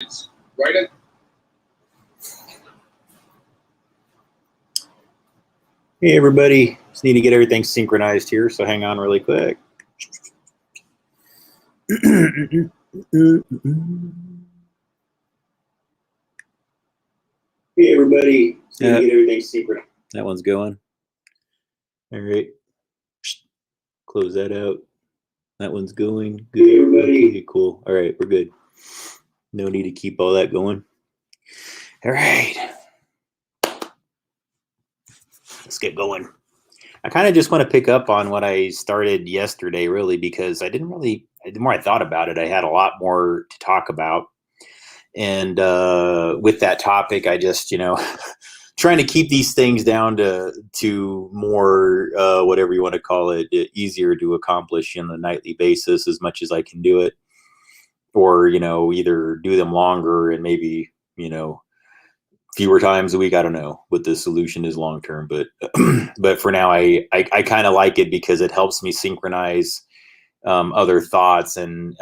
Right in. Hey everybody, just need to get everything synchronized here, so hang on really quick. Hey everybody, just need to get everything synchronized. That one's going. All right, close that out. That one's going. Good. Hey everybody. Okay, cool. All right, we're good. No need to keep all that going. All right, let's get going. I kind of just want to pick up on what I started yesterday, really, because I didn't really, the more I thought about it, I had a lot more to talk about. And with that topic, I just, trying to keep these things down to more, whatever you want to call it, easier to accomplish on a nightly basis as much as I can do it. Or, either do them longer and maybe, fewer times a week. I don't know what the solution is long term, but but for now, I kind of like it because it helps me synchronize other thoughts and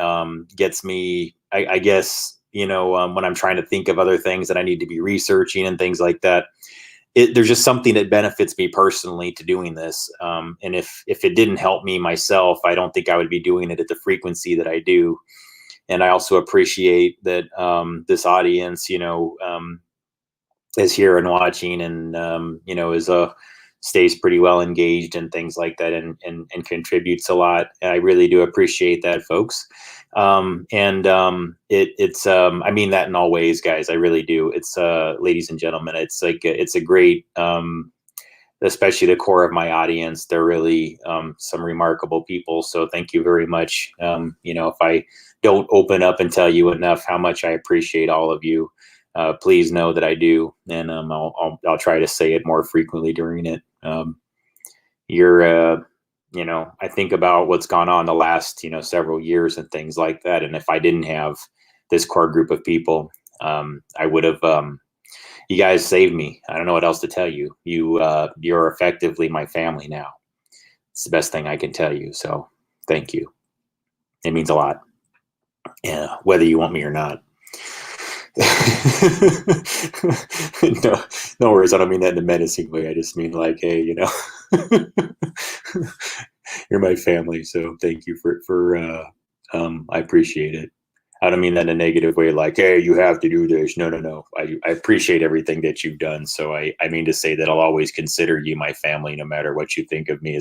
gets me, I guess, when I'm trying to think of other things that I need to be researching and things like that. There's just something that benefits me personally to doing this. And if it didn't help me myself, I don't think I would be doing it at the frequency that I do. And I also appreciate that this audience, is here and watching and, is stays pretty well engaged and things like that and contributes a lot. And I really do appreciate that, folks. It's I mean that in all ways, guys. I really do. It's ladies and gentlemen, it's like, it's a great, especially the core of my audience. They're really some remarkable people. So thank you very much. If I don't open up and tell you enough how much I appreciate all of you, please know that I do, and I'll try to say it more frequently during it. I think about what's gone on the last, several years and things like that. And if I didn't have this core group of people, I would have, you guys saved me. I don't know what else to tell you. You're effectively my family now. It's the best thing I can tell you. So thank you. It means a lot. Yeah, whether you want me or not. No worries. I don't mean that in a menacing way. I just mean like, hey, you're my family. So thank you for I appreciate it. I don't mean that in a negative way, like, hey, you have to do this. No. I appreciate everything that you've done. So I mean to say that I'll always consider you my family, no matter what you think of me.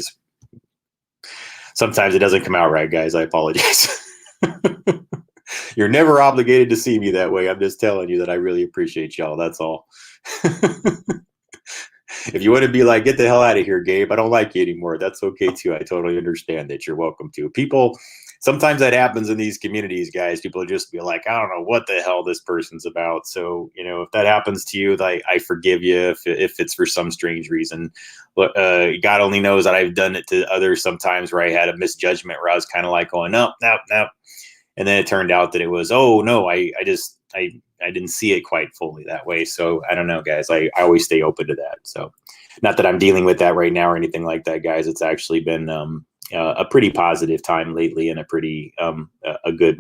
Sometimes it doesn't come out right, guys. I apologize. You're never obligated to see me that way. I'm just telling you that I really appreciate y'all. That's all. If you want to be like, get the hell out of here, Gabe, I don't like you anymore, that's okay too. I totally understand that. You're welcome to. People, sometimes that happens in these communities, guys. People just be like, I don't know what the hell this person's about. So, if that happens to you, I forgive you if it's for some strange reason. But God only knows that I've done it to others sometimes where I had a misjudgment where I was kind of like going, no. And then it turned out that it was, oh no, I didn't see it quite fully that way. So I don't know, guys. I always stay open to that. So not that I'm dealing with that right now or anything like that, guys. It's actually been a pretty positive time lately, and a pretty a good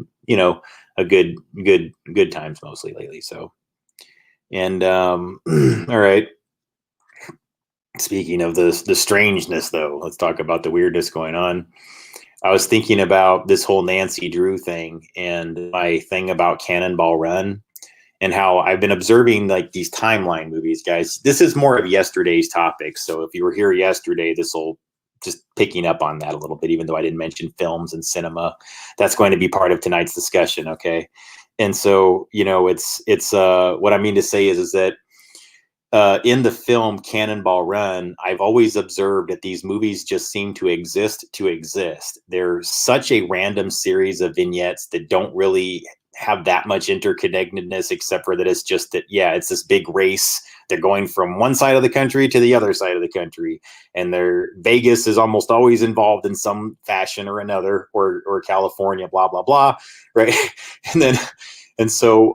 times mostly lately. So, and all right. Speaking of the strangeness, though, let's talk about the weirdness going on. I was thinking about this whole Nancy Drew thing and my thing about Cannonball Run, and how I've been observing like these timeline movies, guys. This is more of yesterday's topic. So if you were here yesterday, this will just picking up on that a little bit, even though I didn't mention films and cinema. That's going to be part of tonight's discussion. Okay. And so, it's what I mean to say is that in the film Cannonball Run, I've always observed that these movies just seem to exist. They're such a random series of vignettes that don't really have that much interconnectedness, except for that it's just that, it's this big race. They're going from one side of the country to the other side of the country. And Vegas is almost always involved in some fashion or another, or California, blah, blah, blah. Right. And so,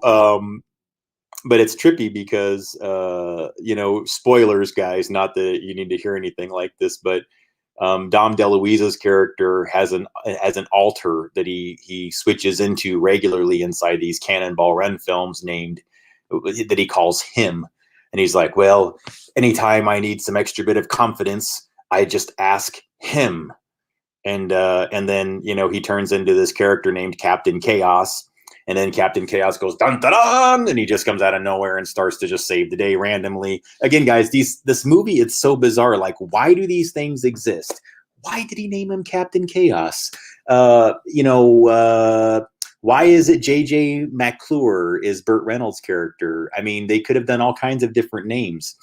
but it's trippy because, spoilers, guys, not that you need to hear anything like this, but Dom DeLuise's character has an alter that he switches into regularly inside these Cannonball Run films, named that he calls him, and he's like, well, anytime I need some extra bit of confidence, I just ask him. And then, you know, he turns into this character named Captain Chaos, and then Captain Chaos goes dun dun dun, and he just comes out of nowhere and starts to just save the day randomly. Again, guys, this movie, it's so bizarre. Like, why do these things exist? Why did he name him Captain Chaos? Why is it J.J. McClure is Burt Reynolds' character? I mean, they could have done all kinds of different names.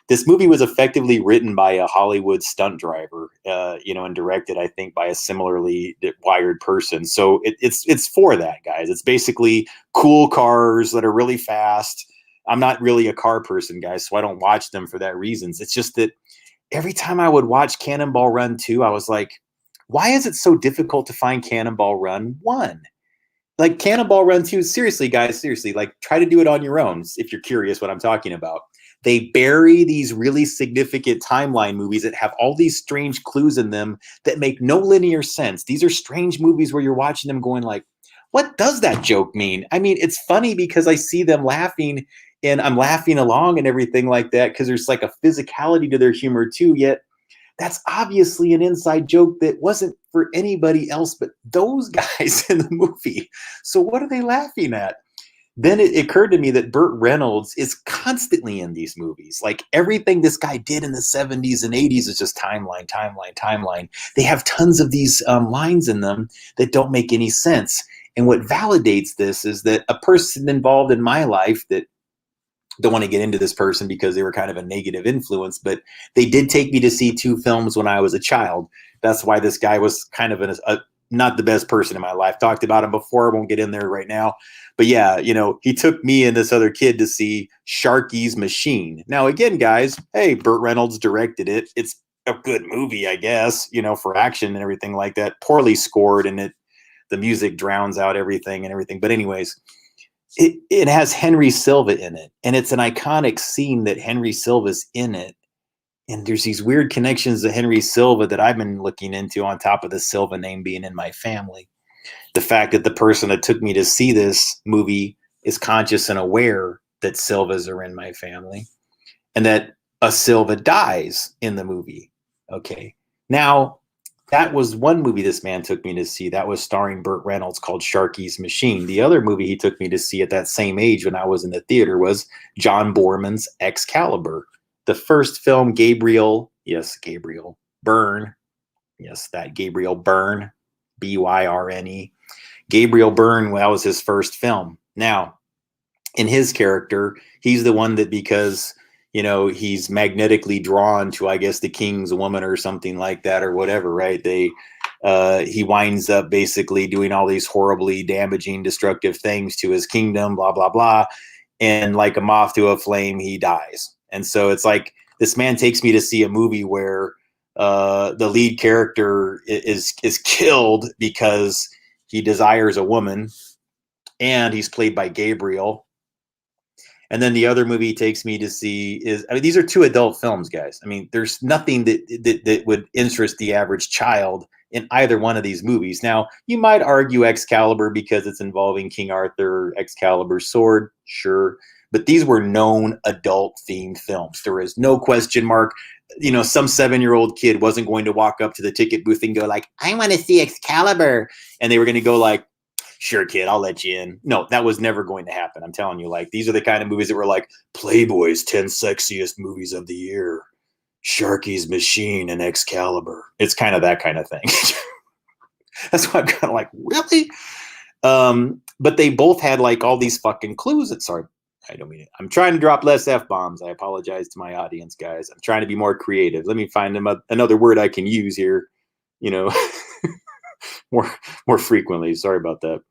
This movie was effectively written by a Hollywood stunt driver, and directed, I think, by a similarly wired person. So it's for that, guys. It's basically cool cars that are really fast. I'm not really a car person, guys, so I don't watch them for that reasons. It's just that every time I would watch Cannonball Run 2, I was like, why is it so difficult to find Cannonball Run 1? Like, Cannonball Run 2, seriously, guys, seriously, like, try to do it on your own if you're curious what I'm talking about. They bury these really significant timeline movies that have all these strange clues in them that make no linear sense. These are strange movies where you're watching them going like, what does that joke mean? I mean, it's funny because I see them laughing and I'm laughing along and everything like that because there's like a physicality to their humor too, yet that's obviously an inside joke that wasn't for anybody else but those guys in the movie. So what are they laughing at? Then it occurred to me that Burt Reynolds is constantly in these movies. Like, everything this guy did in the 70s and 80s is just timeline, timeline, timeline. They have tons of these lines in them that don't make any sense. And what validates this is that a person involved in my life, that don't want to get into this person because they were kind of a negative influence, but they did take me to see 2 films when I was a child. That's why this guy was kind of not the best person in my life. Talked about him before. I won't get in there right now. But yeah, he took me and this other kid to see Sharky's Machine. Now, again, guys, hey, Burt Reynolds directed it. It's a good movie, I guess, for action and everything like that. Poorly scored, and the music drowns out everything and everything. But anyways, it has Henry Silva in it. And it's an iconic scene that Henry Silva's in it. And there's these weird connections to Henry Silva that I've been looking into, on top of the Silva name being in my family. The fact that the person that took me to see this movie is conscious and aware that Silvas are in my family, and that a Silva dies in the movie. Okay. Now, that was one movie this man took me to see. That was starring Burt Reynolds, called Sharky's Machine. The other movie he took me to see at that same age when I was in the theater was John Borman's Excalibur. The first film, Gabriel Byrne. Yes, that Gabriel Byrne, Byrne. Gabriel Byrne, that was his first film. Now, in his character, he's the one that, because, he's magnetically drawn to, I guess, the king's woman or something like that, or whatever, right? He winds up basically doing all these horribly damaging, destructive things to his kingdom, blah, blah, blah. And like a moth to a flame, he dies. And so it's like, this man takes me to see a movie where the lead character is killed because he desires a woman, and he's played by Gabriel. And then the other movie he takes me to see is, these are 2 adult films, guys. I mean, there's nothing that would interest the average child in either one of these movies. Now, you might argue Excalibur because it's involving King Arthur, Excalibur's sword, sure. But these were known adult-themed films. There is no question mark. Some 7-year-old kid wasn't going to walk up to the ticket booth and go like, I want to see Excalibur. And they were going to go like, sure, kid, I'll let you in. No, that was never going to happen. I'm telling you, like, these are the kind of movies that were like Playboy's 10 sexiest movies of the year, Sharky's Machine, and Excalibur. It's kind of that kind of thing. That's why I'm kind of like, really? But they both had like all these fucking clues. Sorry, I don't mean it. I'm trying to drop less F-bombs. I apologize to my audience, guys. I'm trying to be more creative. Let me find another word I can use here, more frequently. Sorry about that.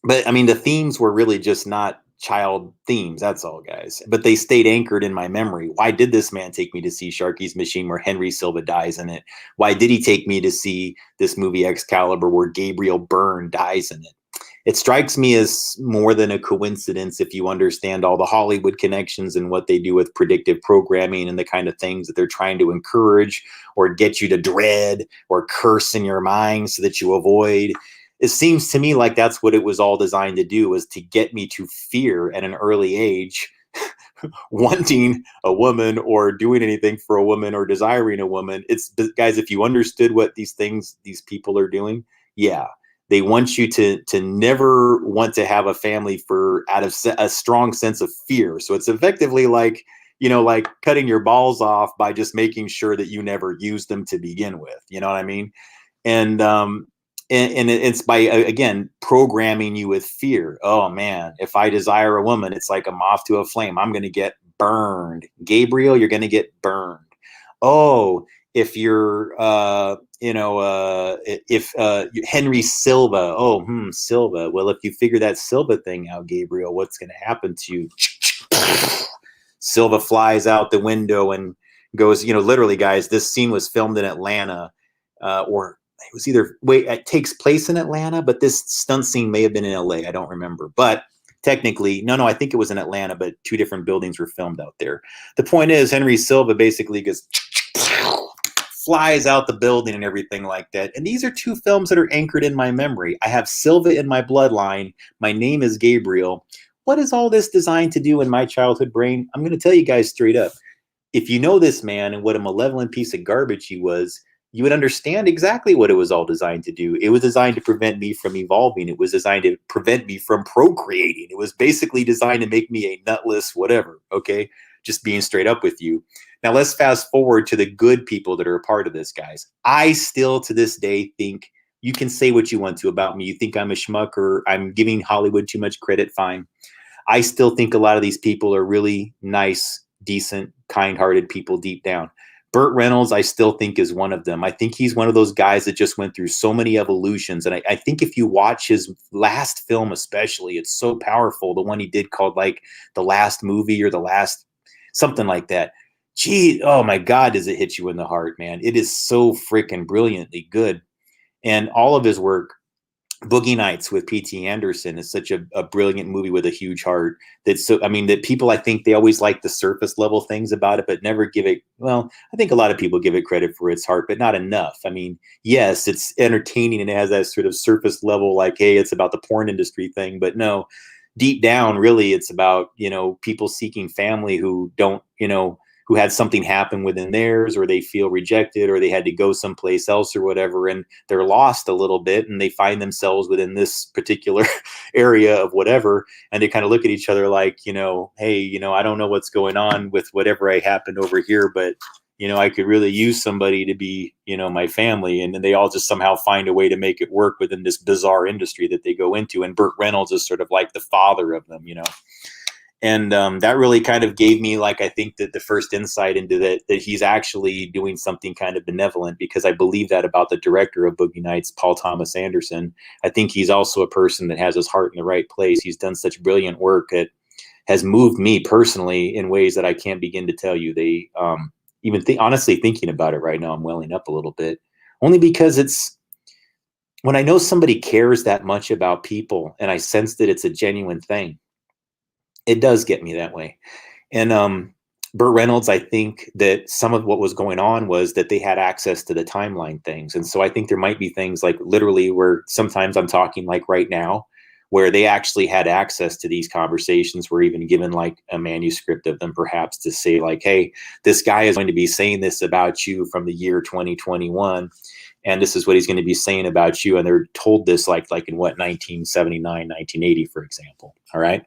But I mean, the themes were really just not child themes. That's all, guys. But they stayed anchored in my memory. Why did this man take me to see Sharky's Machine, where Henry Silva dies in it? Why did he take me to see this movie Excalibur, where Gabriel Byrne dies in it? it strikes me as more than a coincidence if you understand all the Hollywood connections and what they do with predictive programming and the kind of things that they're trying to encourage or get you to dread or curse in your mind so that you avoid. It seems to me like that's what it was all designed to do, was to get me to fear at an early age wanting a woman or doing anything for a woman or desiring a woman. It's, guys, if you understood what these things, these people are doing, yeah, they want you to never want to have a family for out of a strong sense of fear. So it's effectively like, you know, like cutting your balls off by just making sure that you never use them to begin with. You know what I mean? And it's by, again, programming you with fear. Oh man, if I desire a woman, it's like a moth to a flame. I'm going to get burned. Gabriel, you're going to get burned. Oh, if you're, if Henry Silva, Silva. Well, if you figure that Silva thing out, Gabriel, what's going to happen to you? Silva flies out the window and goes, literally, guys, this scene was filmed in Atlanta, or it was either, it takes place in Atlanta, but this stunt scene may have been in LA. I don't remember, but technically, no, I think it was in Atlanta, but two different buildings were filmed out there. The point is, Henry Silva basically goes, flies out the building and everything like that. And these are two films that are anchored in my memory. I have Silva in my bloodline. My name is Gabriel. What is all this designed to do in my childhood brain? I'm going to tell you guys straight up. If you know this man and what a malevolent piece of garbage he was, you would understand exactly what it was all designed to do. It was designed to prevent me from evolving. It was designed to prevent me from procreating. It was basically designed to make me a nutless whatever, okay? Just being straight up with you. Now let's fast forward to the good people that are a part of this, guys. I still, to this day, think, you can say what you want to about me. You think I'm a schmuck or I'm giving Hollywood too much credit, fine. I still think a lot of these people are really nice, decent, kind-hearted people deep down. Burt Reynolds, I still think, is one of them. I think he's one of those guys that just went through so many evolutions. And I think if you watch his last film especially, it's so powerful. The one he did called like The Last Movie or The Last, something like that. Gee, oh my God, does it hit you in the heart, man. It is so freaking brilliantly good. And all of his work, Boogie Nights with P.T. Anderson is such a brilliant movie with a huge heart. That people, I think they always like the surface level things about it, but never give it, well, I think a lot of people give it credit for its heart, but not enough. I mean, yes, it's entertaining and it has that sort of surface level, like, hey, it's about the porn industry thing, but no, deep down, really, it's about, people seeking family who don't, who had something happen within theirs, or they feel rejected, or they had to go someplace else or whatever, and they're lost a little bit, and they find themselves within this particular area of whatever, and they kind of look at each other like, hey, I don't know what's going on with whatever I happened over here, but I could really use somebody to be, my family. And then they all just somehow find a way to make it work within this bizarre industry that they go into. And Burt Reynolds is sort of like the father of them, And that really kind of gave me, like, I think that the first insight into that he's actually doing something kind of benevolent, because I believe that about the director of Boogie Nights, Paul Thomas Anderson. I think he's also a person that has his heart in the right place. He's done such brilliant work that has moved me personally in ways that I can't begin to tell you. They honestly, thinking about it right now, I'm welling up a little bit, only because it's, when I know somebody cares that much about people and I sense that it's a genuine thing, it does get me that way. And Burt Reynolds, I think that some of what was going on was that they had access to the timeline things. And so I think there might be things like literally where sometimes I'm talking like right now, where they actually had access to these conversations, were even given like a manuscript of them, perhaps, to say like, hey, this guy is going to be saying this about you from the year 2021. And this is what he's going to be saying about you. And they're told this like in what, 1979, 1980, for example. All right.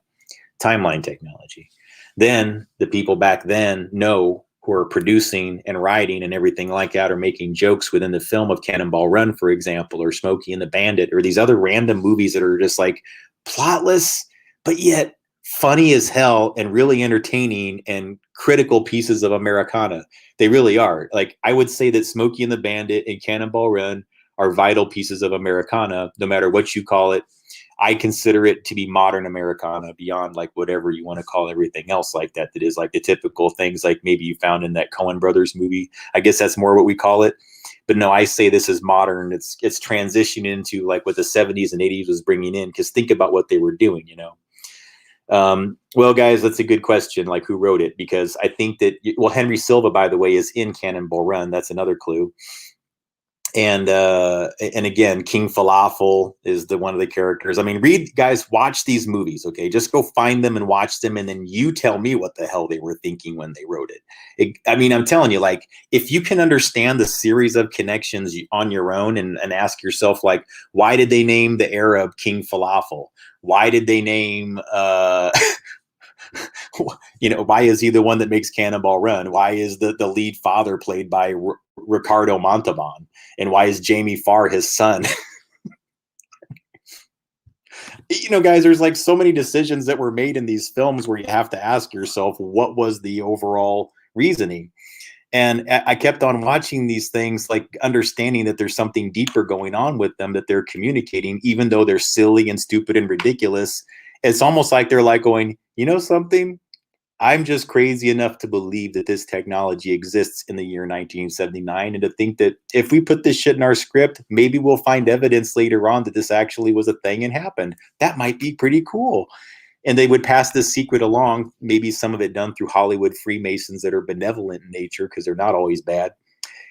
Timeline technology. Then the people back then who are producing and writing and everything like that, are making jokes within the film of Cannonball Run, for example, or Smokey and the Bandit, or these other random movies that are just like plotless, but yet funny as hell and really entertaining and critical pieces of Americana. They really are. Like, I would say that Smokey and the Bandit and Cannonball Run are vital pieces of Americana, no matter what you call it. I consider it to be modern Americana, beyond like whatever you want to call everything else like that is like the typical things like maybe you found in that Coen Brothers movie. I guess that's more what we call it. But no, I say this is modern. It's transitioning into like what the 70s and 80s was bringing in, because think about what they were doing, you know. Well, guys, that's a good question. Like, who wrote it? Because I think that, well, Henry Silva, by the way, is in Cannonball Run. That's another clue. And again, King Falafel is one of the characters. I mean, watch these movies, okay? Just go find them and watch them, and then you tell me what the hell they were thinking when they wrote it. I mean, I'm telling you, like, if you can understand the series of connections on your own, and ask yourself, like, why did they name the Arab King Falafel? Why did they name you know, why is he the one that makes Cannonball Run? Why is the lead father played by Ricardo Montalban? And why is Jamie Farr his son? You know, guys, there's like so many decisions that were made in these films where you have to ask yourself, what was the overall reasoning? And I kept on watching these things, like understanding that there's something deeper going on with them that they're communicating, even though they're silly and stupid and ridiculous. It's almost like they're like going, you know something? I'm just crazy enough to believe that this technology exists in the year 1979, and to think that if we put this shit in our script, maybe we'll find evidence later on that this actually was a thing and happened. That might be pretty cool. And they would pass this secret along, maybe some of it done through Hollywood Freemasons that are benevolent in nature, because they're not always bad.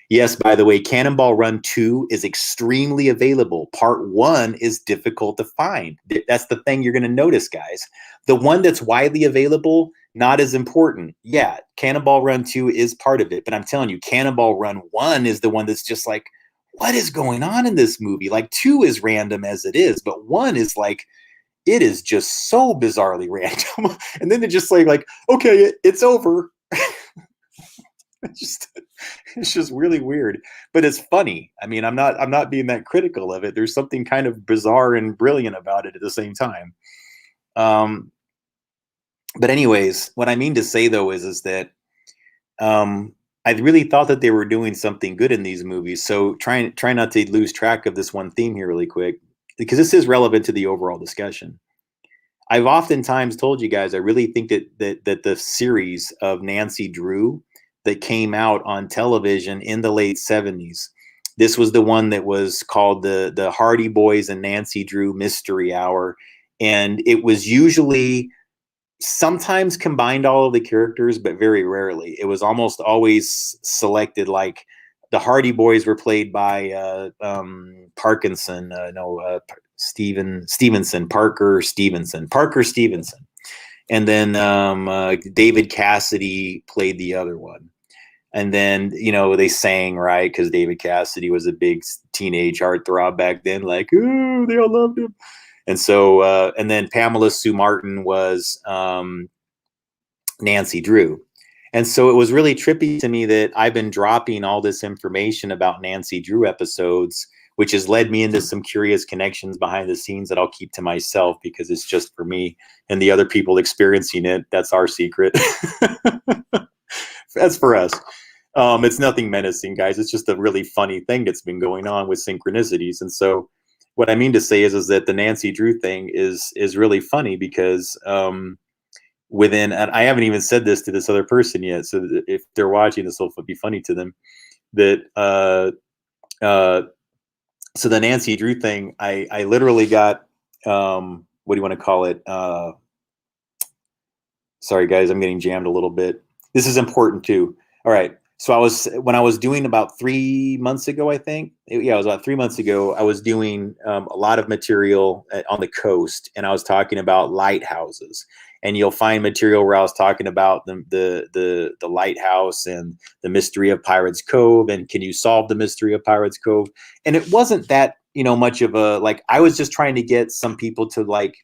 Yes, by the way, Cannonball Run 2 is extremely available. Part 1 is difficult to find. That's the thing you're going to notice, guys. The one that's widely available, not as important. Yeah, Cannonball Run 2 is part of it, but I'm telling you, Cannonball Run 1 is the one that's just like, what is going on in this movie? Like, 2 is random as it is, but 1 is like, it is just so bizarrely random. And then they're just like, okay, it's over. It's just really weird, but it's funny. I mean, I'm not being that critical of it. There's something kind of bizarre and brilliant about it at the same time. But anyways, what I mean to say though is that I really thought that they were doing something good in these movies. So try not to lose track of this one theme here really quick, because this is relevant to the overall discussion. I've oftentimes told you guys, I really think that the series of Nancy Drew that came out on television in the late 70s, this was the one that was called the Hardy Boys and Nancy Drew Mystery Hour. And it was usually sometimes combined all of the characters, but very rarely. It was almost always selected, like the Hardy Boys were played by Parker Stevenson. And then David Cassidy played the other one. And then, you know, they sang, right? Because David Cassidy was a big teenage heartthrob back then, like, ooh, they all loved him. And so, and then Pamela Sue Martin was Nancy Drew. And so it was really trippy to me that I've been dropping all this information about Nancy Drew episodes, which has led me into some curious connections behind the scenes that I'll keep to myself, because it's just for me, and the other people experiencing it, that's our secret. That's for us. It's nothing menacing, guys. It's just a really funny thing that's been going on with synchronicities. And so what I mean to say is that the Nancy Drew thing is really funny, because and I haven't even said this to this other person yet, so if they're watching, this will be funny to them, that so the Nancy Drew thing, I literally got, what do you want to call it? Sorry guys, I'm getting jammed a little bit. This is important too. All right. So when I was doing about 3 months ago, I think, it was about 3 months ago, I was doing a lot of material on the coast, and I was talking about lighthouses. And you'll find material where I was talking about the lighthouse and the mystery of Pirates Cove, and can you solve the mystery of Pirates Cove? And it wasn't that, much of a, like, I was just trying to get some people to like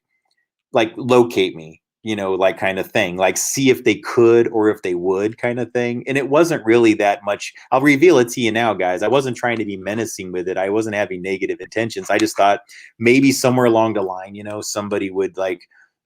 locate me, like kind of thing, like see if they could or if they would kind of thing. And it wasn't really that much. I'll reveal it to you now, guys. I wasn't trying to be menacing with it. I wasn't having negative intentions. I just thought maybe somewhere along the line, somebody would like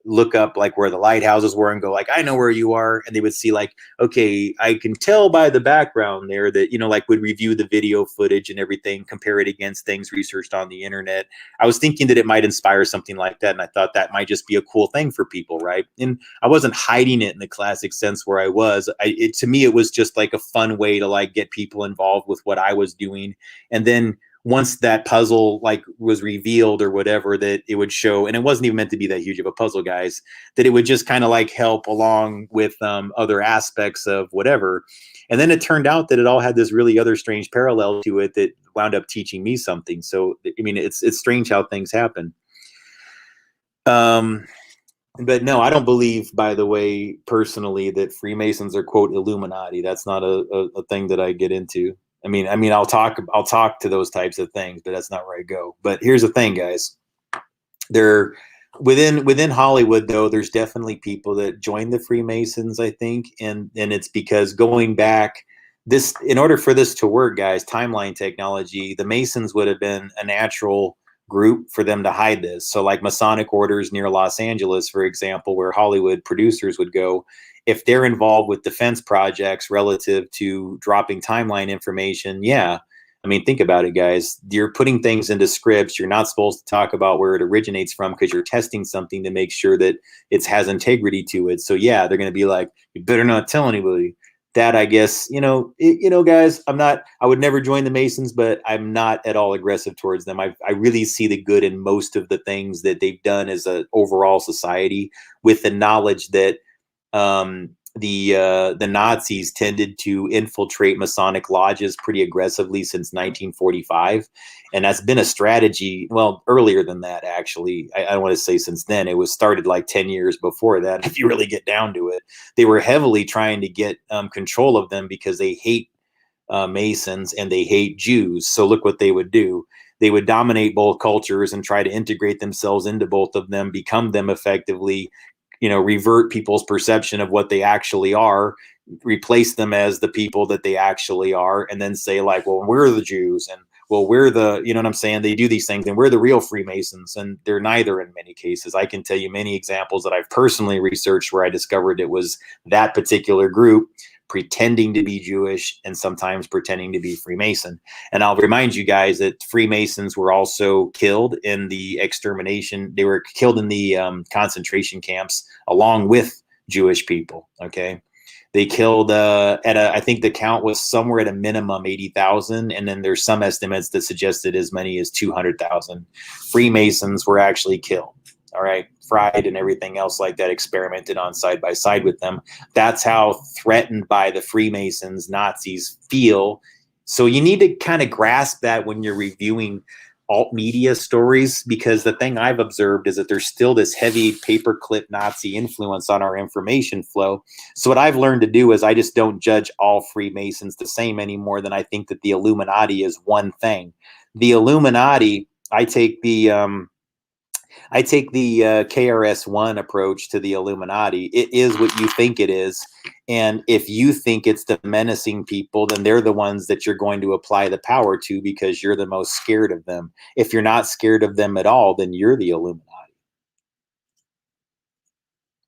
look up like where the lighthouses were and go like, I know where you are. And they would see like, okay, I can tell by the background there that, you know, like would review the video footage and everything, compare it against things researched on the internet. I was thinking that it might inspire something like that. And I thought that might just be a cool thing for people, right? And I wasn't hiding it in the classic sense where I was. To me, it was just like a fun way to like get people involved with what I was doing. And then once that puzzle like was revealed or whatever, that it would show, and it wasn't even meant to be that huge of a puzzle, guys, that it would just kind of like help along with other aspects of whatever. And then it turned out that it all had this really other strange parallel to it that wound up teaching me something. So, I mean, it's strange how things happen. But no, I don't believe, by the way, personally, that Freemasons are, quote, Illuminati. That's not a thing that I get into. I mean, I'll talk to those types of things, but that's not where I go. But here's the thing, guys. There, within Hollywood, though, there's definitely people that join the Freemasons, I think, and it's because going back, this, in order for this to work, guys, timeline technology, the Masons would have been a natural group for them to hide this. So like Masonic orders near Los Angeles, for example, where Hollywood producers would go, if they're involved with defense projects relative to dropping timeline information, yeah. I mean, think about it, guys. You're putting things into scripts. You're not supposed to talk about where it originates from because you're testing something to make sure that it has integrity to it. So yeah, they're going to be like, you better not tell anybody. That, I guess, guys, I would never join the Masons, but I'm not at all aggressive towards them. I really see the good in most of the things that they've done as an overall society, with the knowledge that the Nazis tended to infiltrate Masonic lodges pretty aggressively since 1945. And that's been a strategy, well, earlier than that, actually. I don't want to say since then. It was started like 10 years before that, if you really get down to it. They were heavily trying to get control of them because they hate Masons and they hate Jews. So look what they would do. They would dominate both cultures and try to integrate themselves into both of them, become them effectively, revert people's perception of what they actually are, replace them as the people that they actually are, and then say like, well, we're the Jews, and well, we're the, you know what I'm saying? They do these things and we're the real Freemasons, and they're neither in many cases. I can tell you many examples that I've personally researched where I discovered it was that particular group pretending to be Jewish and sometimes pretending to be Freemason. And I'll remind you guys that Freemasons were also killed in the extermination. They were killed in the concentration camps along with Jewish people. Okay. They killed I think the count was somewhere at a minimum 80,000. And then there's some estimates that suggested as many as 200,000 Freemasons were actually killed. All right. Fried and everything else like that, experimented on side by side with them. That's how threatened by the Freemasons Nazis feel. So you need to kind of grasp that when you're reviewing alt media stories, because the thing I've observed is that there's still this heavy paperclip Nazi influence on our information flow. So what I've learned to do is I just don't judge all Freemasons the same any more than I think that the Illuminati is one thing. The Illuminati, I take the KRS-One approach to the Illuminati. It is what you think it is. And if you think it's the menacing people, then they're the ones that you're going to apply the power to because you're the most scared of them. If you're not scared of them at all, then you're the Illuminati.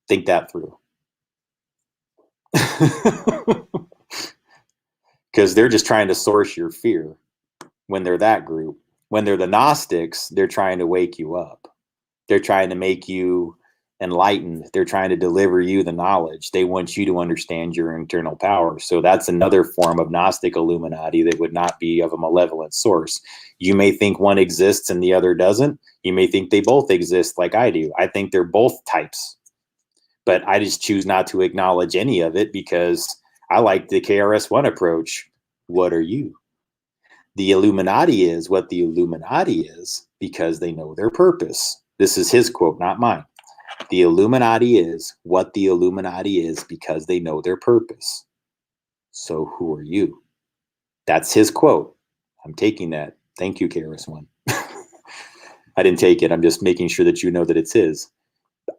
Think that through. Because they're just trying to source your fear when they're that group. When they're the Gnostics, they're trying to wake you up. They're trying to make you enlightened. They're trying to deliver you the knowledge. They want you to understand your internal power. So that's another form of Gnostic Illuminati that would not be of a malevolent source. You may think one exists and the other doesn't. You may think they both exist like I do. I think they're both types. But I just choose not to acknowledge any of it because I like the KRS-One approach. What are you? The Illuminati is what the Illuminati is because they know their purpose. This is his quote, not mine. The Illuminati is what the Illuminati is because they know their purpose. So who are you? That's his quote. I'm taking that. Thank you, KRS-One. I didn't take it. I'm just making sure that you know that it's his.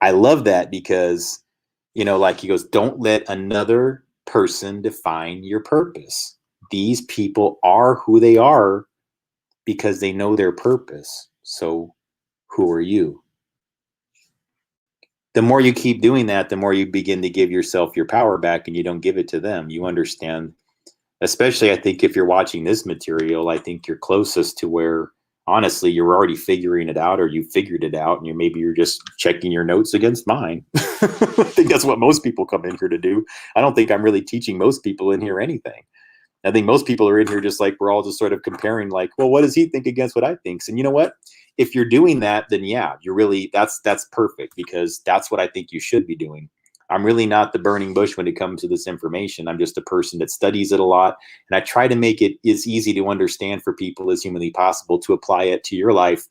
I love that because, like he goes, don't let another person define your purpose. These people are who they are because they know their purpose. So who are you? the more you keep doing that, the more you begin to give yourself your power back, and you don't give it to them. You understand, especially I think if you're watching this material, I think you're closest to where honestly you're already figuring it out, or you figured it out, and you're just checking your notes against mine. I think that's what most people come in here to do. I don't think I'm really teaching most people in here anything. I think most people are in here just like we're all just sort of comparing, like, well, what does he think against what I think? And you know what? If you're doing that, then yeah, you're really that's perfect, because that's what I think you should be doing. I'm really not the burning bush when it comes to this information. I'm just a person that studies it a lot, and I try to make it as easy to understand for people as humanly possible, to apply it to your life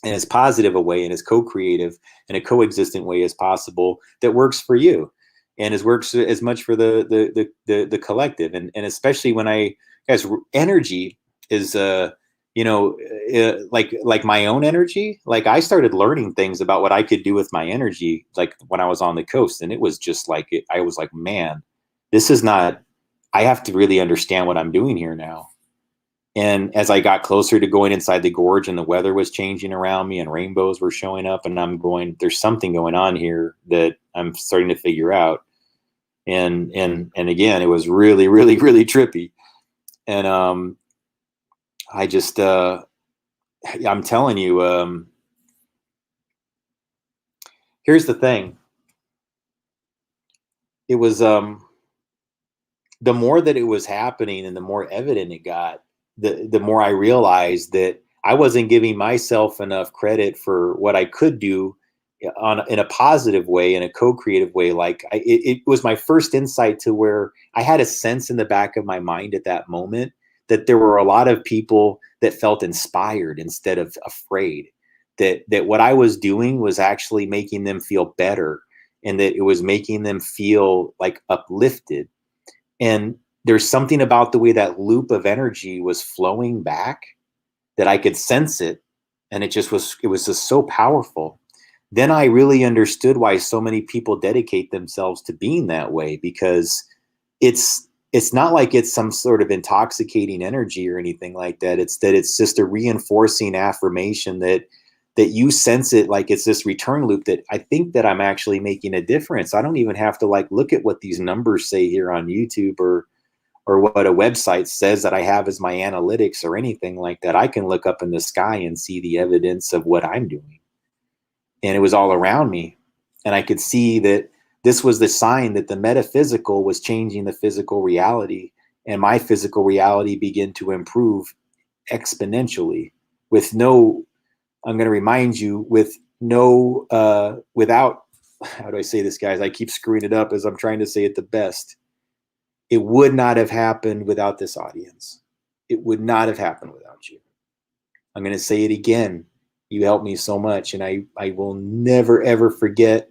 in as positive a way and as co-creative and a coexistent way as possible that works for you and as works as much for the collective. And especially when guys, energy is like my own energy. Like I started learning things about what I could do with my energy, like when I was on the coast, and it was just like I was like, man, this is not, I have to really understand what I'm doing here now. And as I got closer to going inside the gorge and the weather was changing around me and rainbows were showing up, and I'm going, there's something going on here that I'm starting to figure out. And again, it was really, really, really trippy. And I just I'm telling you, here's the thing. It was the more that it was happening and the more evident it got, the more I realized that I wasn't giving myself enough credit for what I could do in a positive way, in a co-creative way. Like it was my first insight to where I had a sense in the back of my mind at that moment that there were a lot of people that felt inspired instead of afraid, that what I was doing was actually making them feel better, and that it was making them feel like uplifted. And there's something about the way that loop of energy was flowing back that I could sense it. And it was just so powerful. Then I really understood why so many people dedicate themselves to being that way, because it's not like it's some sort of intoxicating energy or anything like that. It's just a reinforcing affirmation that you sense it, like it's this return loop that I think that I'm actually making a difference. I don't even have to like look at what these numbers say here on YouTube or what a website says that I have as my analytics or anything like that. I can look up in the sky and see the evidence of what I'm doing. And it was all around me. And I could see that this was the sign that the metaphysical was changing the physical reality, and my physical reality began to improve exponentially with no, I'm going to remind you, with no, without, how do I say this, guys? I keep screwing it up as I'm trying to say it the best. It would not have happened without this audience. It would not have happened without you. I'm going to say it again. You helped me so much, and I will never, ever forget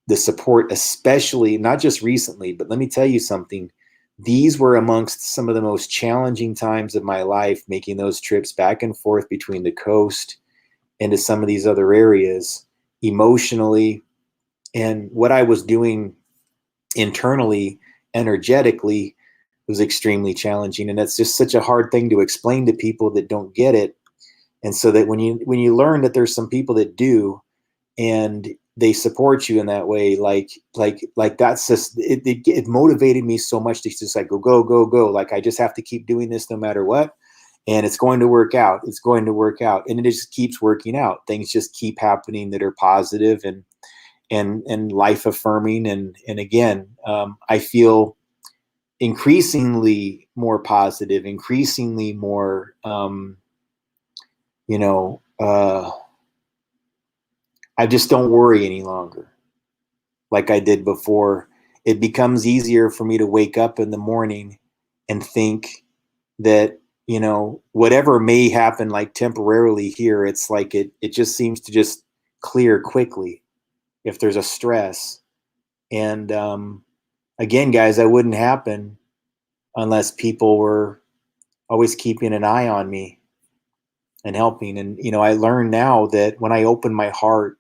the support, especially not just recently, but let me tell you something. These were amongst some of the most challenging times of my life, making those trips back and forth between the coast into some of these other areas emotionally, and what I was doing internally, energetically, was extremely challenging. And that's just such a hard thing to explain to people that don't get it. And so that when you learn that there's some people that do, and they support you in that way, like that's just, it motivated me so much to just like go. Like I just have to keep doing this no matter what. And it's going to work out. It's going to work out. And it just keeps working out. Things just keep happening that are positive and life affirming. And again, I feel increasingly more positive, increasingly more, I just don't worry any longer like I did before. It becomes easier for me to wake up in the morning and think that, whatever may happen like temporarily here, it's like it just seems to just clear quickly if there's a stress. And again, guys, that wouldn't happen unless people were always keeping an eye on me and helping. And, I learned now that when I open my heart,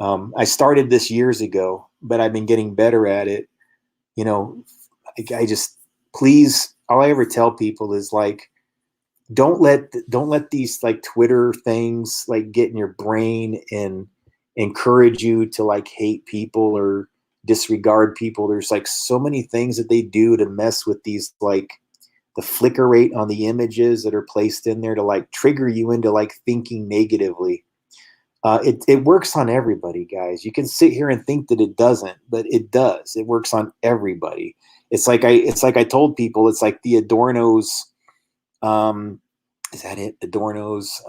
I started this years ago, but I've been getting better at it. I just, please, all I ever tell people is like, don't let these like Twitter things like get in your brain encourage you to like hate people or disregard people. There's like so many things that they do to mess with these, like the flicker rate on the images that are placed in there to like trigger you into like thinking negatively. It works on everybody, guys. You can sit here and think that it doesn't, but it does. It works on everybody. It's like I told people, it's like the Adorno's, is that it? Adorno's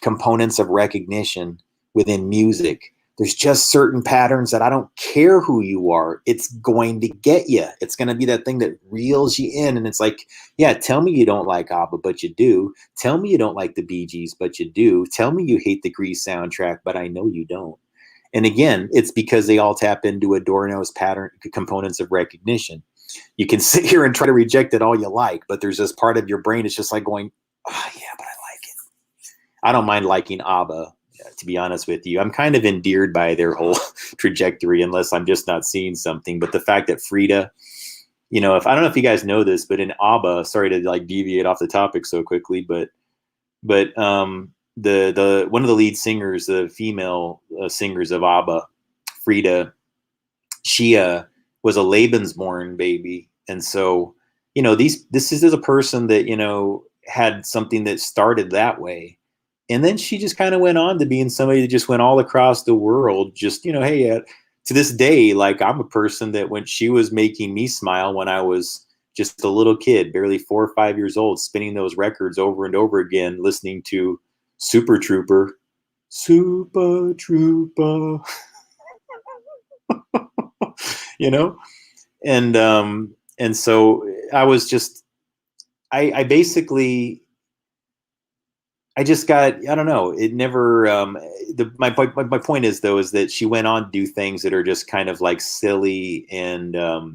components of recognition within music. There's just certain patterns that I don't care who you are, it's going to get you. It's going to be that thing that reels you in. And it's like, yeah, tell me you don't like ABBA, but you do. Tell me you don't like the Bee Gees, but you do. Tell me you hate the Grease soundtrack, but I know you don't. And again, it's because they all tap into Adorno's pattern components of recognition. You can sit here and try to reject it all you like, but there's this part of your brain that's just like going, oh, yeah, but I like it. I don't mind liking ABBA, to be honest with you. I'm kind of endeared by their whole trajectory, unless I'm just not seeing something. But the fact that Frida, if I don't know if you guys know this, but in ABBA, sorry to like deviate off the topic so quickly, but the one of the lead singers, the female singers of ABBA, Frida, she was a Lebensborn baby, and so this is a person that had something that started that way. And then she just kind of went on to being somebody that just went all across the world. Just, hey, to this day, like I'm a person that when she was making me smile when I was just a little kid, barely 4 or 5 years old, spinning those records over and over again, listening to Super Trooper, Super Trooper, you know? And so I was just, I basically, I just got, I don't know. It never, my point is though, is that she went on to do things that are just kind of like silly and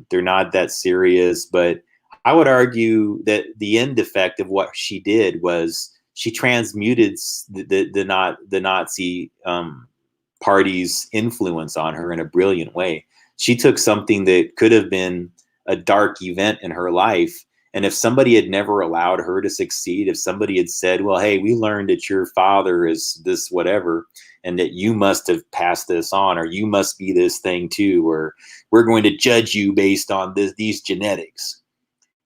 they're not that serious. But I would argue that the end effect of what she did was she transmuted the Nazi party's influence on her in a brilliant way. She took something that could have been a dark event in her life, and if somebody had never allowed her to succeed, if somebody had said, well, hey, we learned that your father is this whatever, and that you must have passed this on, or you must be this thing too, or we're going to judge you based on these genetics.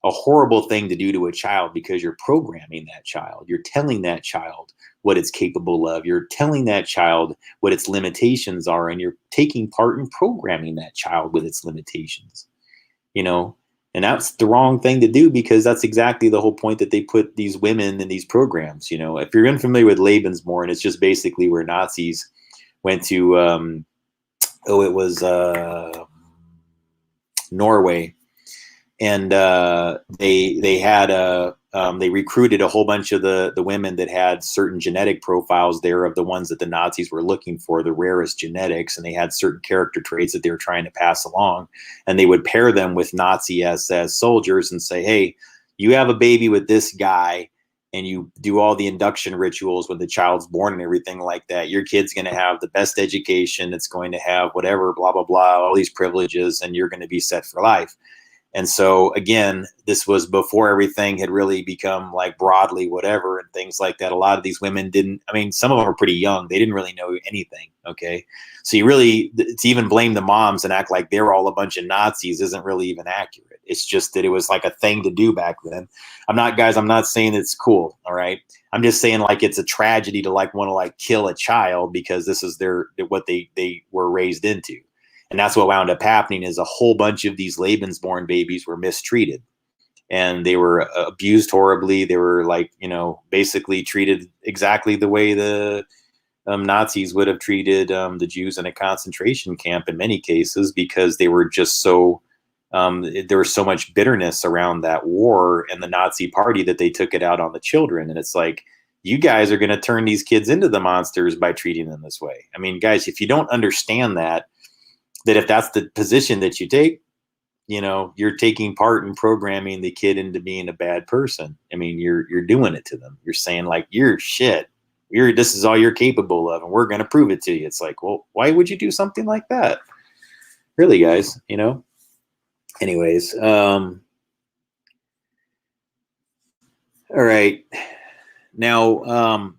A horrible thing to do to a child, because you're programming that child. You're telling that child what it's capable of. You're telling that child what its limitations are, and you're taking part in programming that child with its limitations. And that's the wrong thing to do, because that's exactly the whole point that they put these women in these programs. If you're unfamiliar with Lebensborn, it's just basically where Nazis went to, it was Norway, and they had they recruited a whole bunch of the women that had certain genetic profiles there of the ones that the Nazis were looking for, the rarest genetics, and they had certain character traits that they were trying to pass along, and they would pair them with Nazi SS soldiers and say, hey, you have a baby with this guy, and you do all the induction rituals when the child's born and everything like that. Your kid's going to have the best education. It's going to have whatever, blah, blah, blah, all these privileges, and you're going to be set for life. And so, again, this was before everything had really become like broadly whatever and things like that. A lot of these women didn't, some of them were pretty young. They didn't really know anything. Okay. So you really, to even blame the moms and act like they're all a bunch of Nazis isn't really even accurate. It's just that it was like a thing to do back then. I'm not saying it's cool. All right. I'm just saying like it's a tragedy to like want to like kill a child because this is what they were raised into. And that's what wound up happening is a whole bunch of these Lebensborn babies were mistreated, and they were abused horribly. They were like, basically treated exactly the way the Nazis would have treated the Jews in a concentration camp in many cases, because they were just so, there was so much bitterness around that war and the Nazi party that they took it out on the children. And it's like, you guys are going to turn these kids into the monsters by treating them this way. Guys, if you don't understand that if that's the position that you take, you're taking part in programming the kid into being a bad person. You're doing it to them. You're saying like, you're shit. This is all you're capable of, and we're going to prove it to you. It's like, well, why would you do something like that? Really, guys, anyways. All right. Now,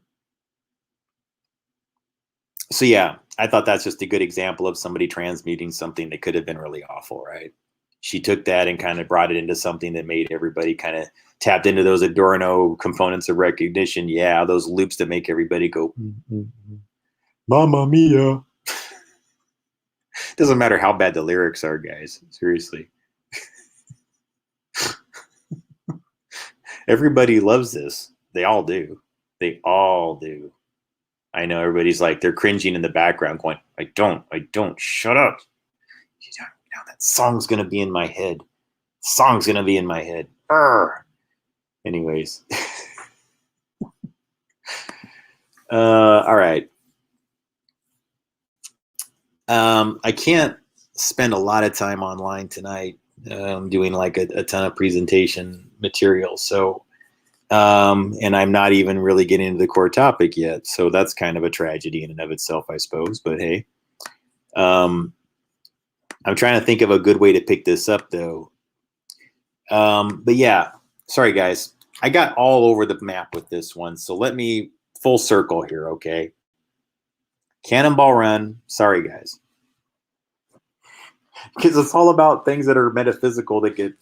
So yeah, I thought that's just a good example of somebody transmuting something that could have been really awful, right? She took that and kind of brought it into something that made everybody kind of tapped into those Adorno components of recognition. Yeah, those loops that make everybody go, Mamma mia. Doesn't matter how bad the lyrics are, guys. Seriously. Everybody loves this. They all do. They all do. I know everybody's like, they're cringing in the background going, I don't, shut up. Now that song's going to be in my head. Song's going to be in my head. Urgh. Anyways. All right. I can't spend a lot of time online tonight. I'm doing like a ton of presentation material. So, and I'm not even really getting into the core topic yet. So that's kind of a tragedy in and of itself, I suppose. But hey, I'm trying to think of a good way to pick this up though. But yeah, sorry guys. I got all over the map with this one. So let me full circle here. Okay. Cannonball Run. Sorry guys. Because it's all about things that are metaphysical that get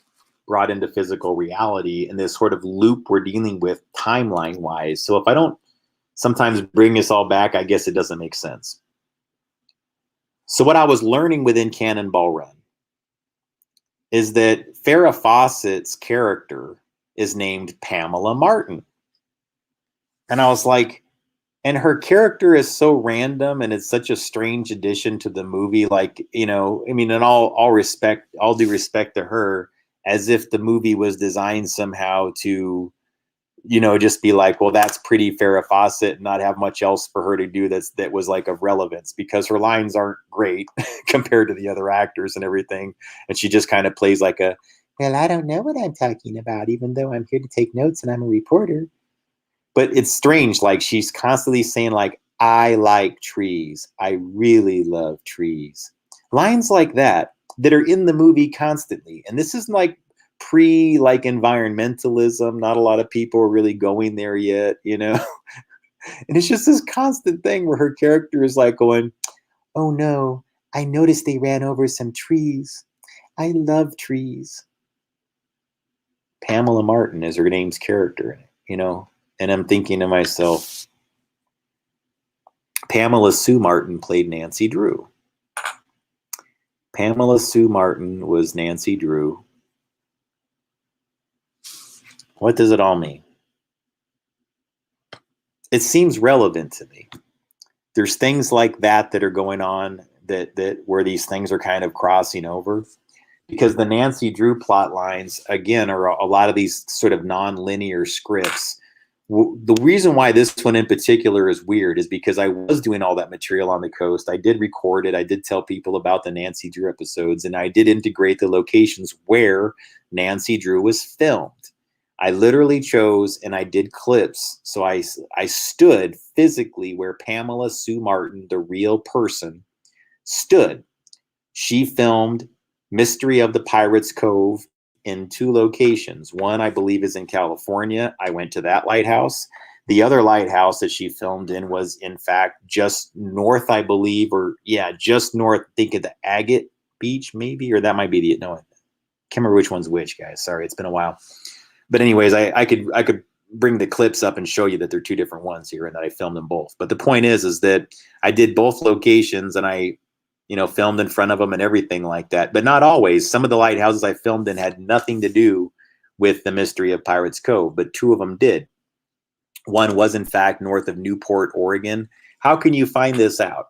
brought into physical reality and this sort of loop we're dealing with timeline wise. So if I don't sometimes bring this all back, I guess it doesn't make sense. So what I was learning within Cannonball Run is that Farrah Fawcett's character is named Pamela Martin. And I was like, and her character is so random and it's such a strange addition to the movie. Like, you know, I mean, in all respect, all due respect to her, as if the movie was designed somehow to, you know, just be like, well, that's pretty Farrah Fawcett and not have much else for her to do that was like of relevance, because her lines aren't great compared to the other actors and everything. And she just kind of plays like a, well, I don't know what I'm talking about, even though I'm here to take notes and I'm a reporter. But it's strange. Like she's constantly saying like, I like trees. I really love trees. Lines like that are in the movie constantly. And this is like pre like environmentalism. Not a lot of people are really going there yet, you know? And it's just this constant thing where her character is like going, oh no, I noticed they ran over some trees. I love trees. Pamela Martin is her name's character, you know? And I'm thinking to myself, Pamela Sue Martin played Nancy Drew. Pamela Sue Martin was Nancy Drew. What does it all mean? It seems relevant to me. There's things like that are going on that where these things are kind of crossing over, because the Nancy Drew plot lines, again, are a lot of these sort of non-linear scripts. The reason why this one in particular is weird is because I was doing all that material on the coast. I did record it. I did tell people about the Nancy Drew episodes, and I did integrate the locations where Nancy Drew was filmed. I literally chose and I did clips. So I stood physically where Pamela Sue Martin, the real person, stood. She filmed Mystery of the Pirates Cove in 2 locations. One, I believe, is in California. I went to that lighthouse. The other lighthouse that she filmed in was, in fact, just north, I believe, or yeah, just north, think of the Agate Beach, maybe, or that might be the, no, I can't remember which one's which, guys. Sorry, it's been a while. But anyways, I could bring the clips up and show you that they're 2 different ones here and that I filmed them both. But the point is that I did both locations and I, you know, filmed in front of them and everything like that. But not always. Some of the lighthouses I filmed in had nothing to do with the Mystery of Pirates Cove, but 2 of them did. One was, in fact, north of Newport, Oregon. How can you find this out?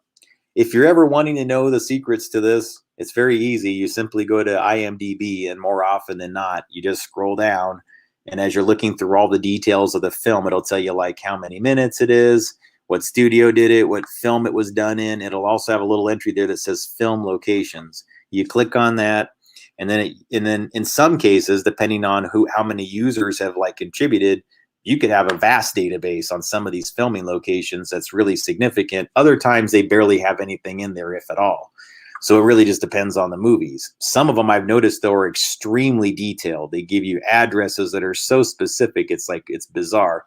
If you're ever wanting to know the secrets to this, it's very easy. You simply go to IMDb, and more often than not, you just scroll down. And as you're looking through all the details of the film, it'll tell you like how many minutes it is, what studio did it, what film it was done in. It'll also have a little entry there that says film locations. You click on that, and then in some cases, depending on how many users have like contributed, you could have a vast database on some of these filming locations that's really significant. Other times they barely have anything in there, if at all. So it really just depends on the movies. Some of them I've noticed, though, are extremely detailed. They give you addresses that are so specific. It's like, it's bizarre.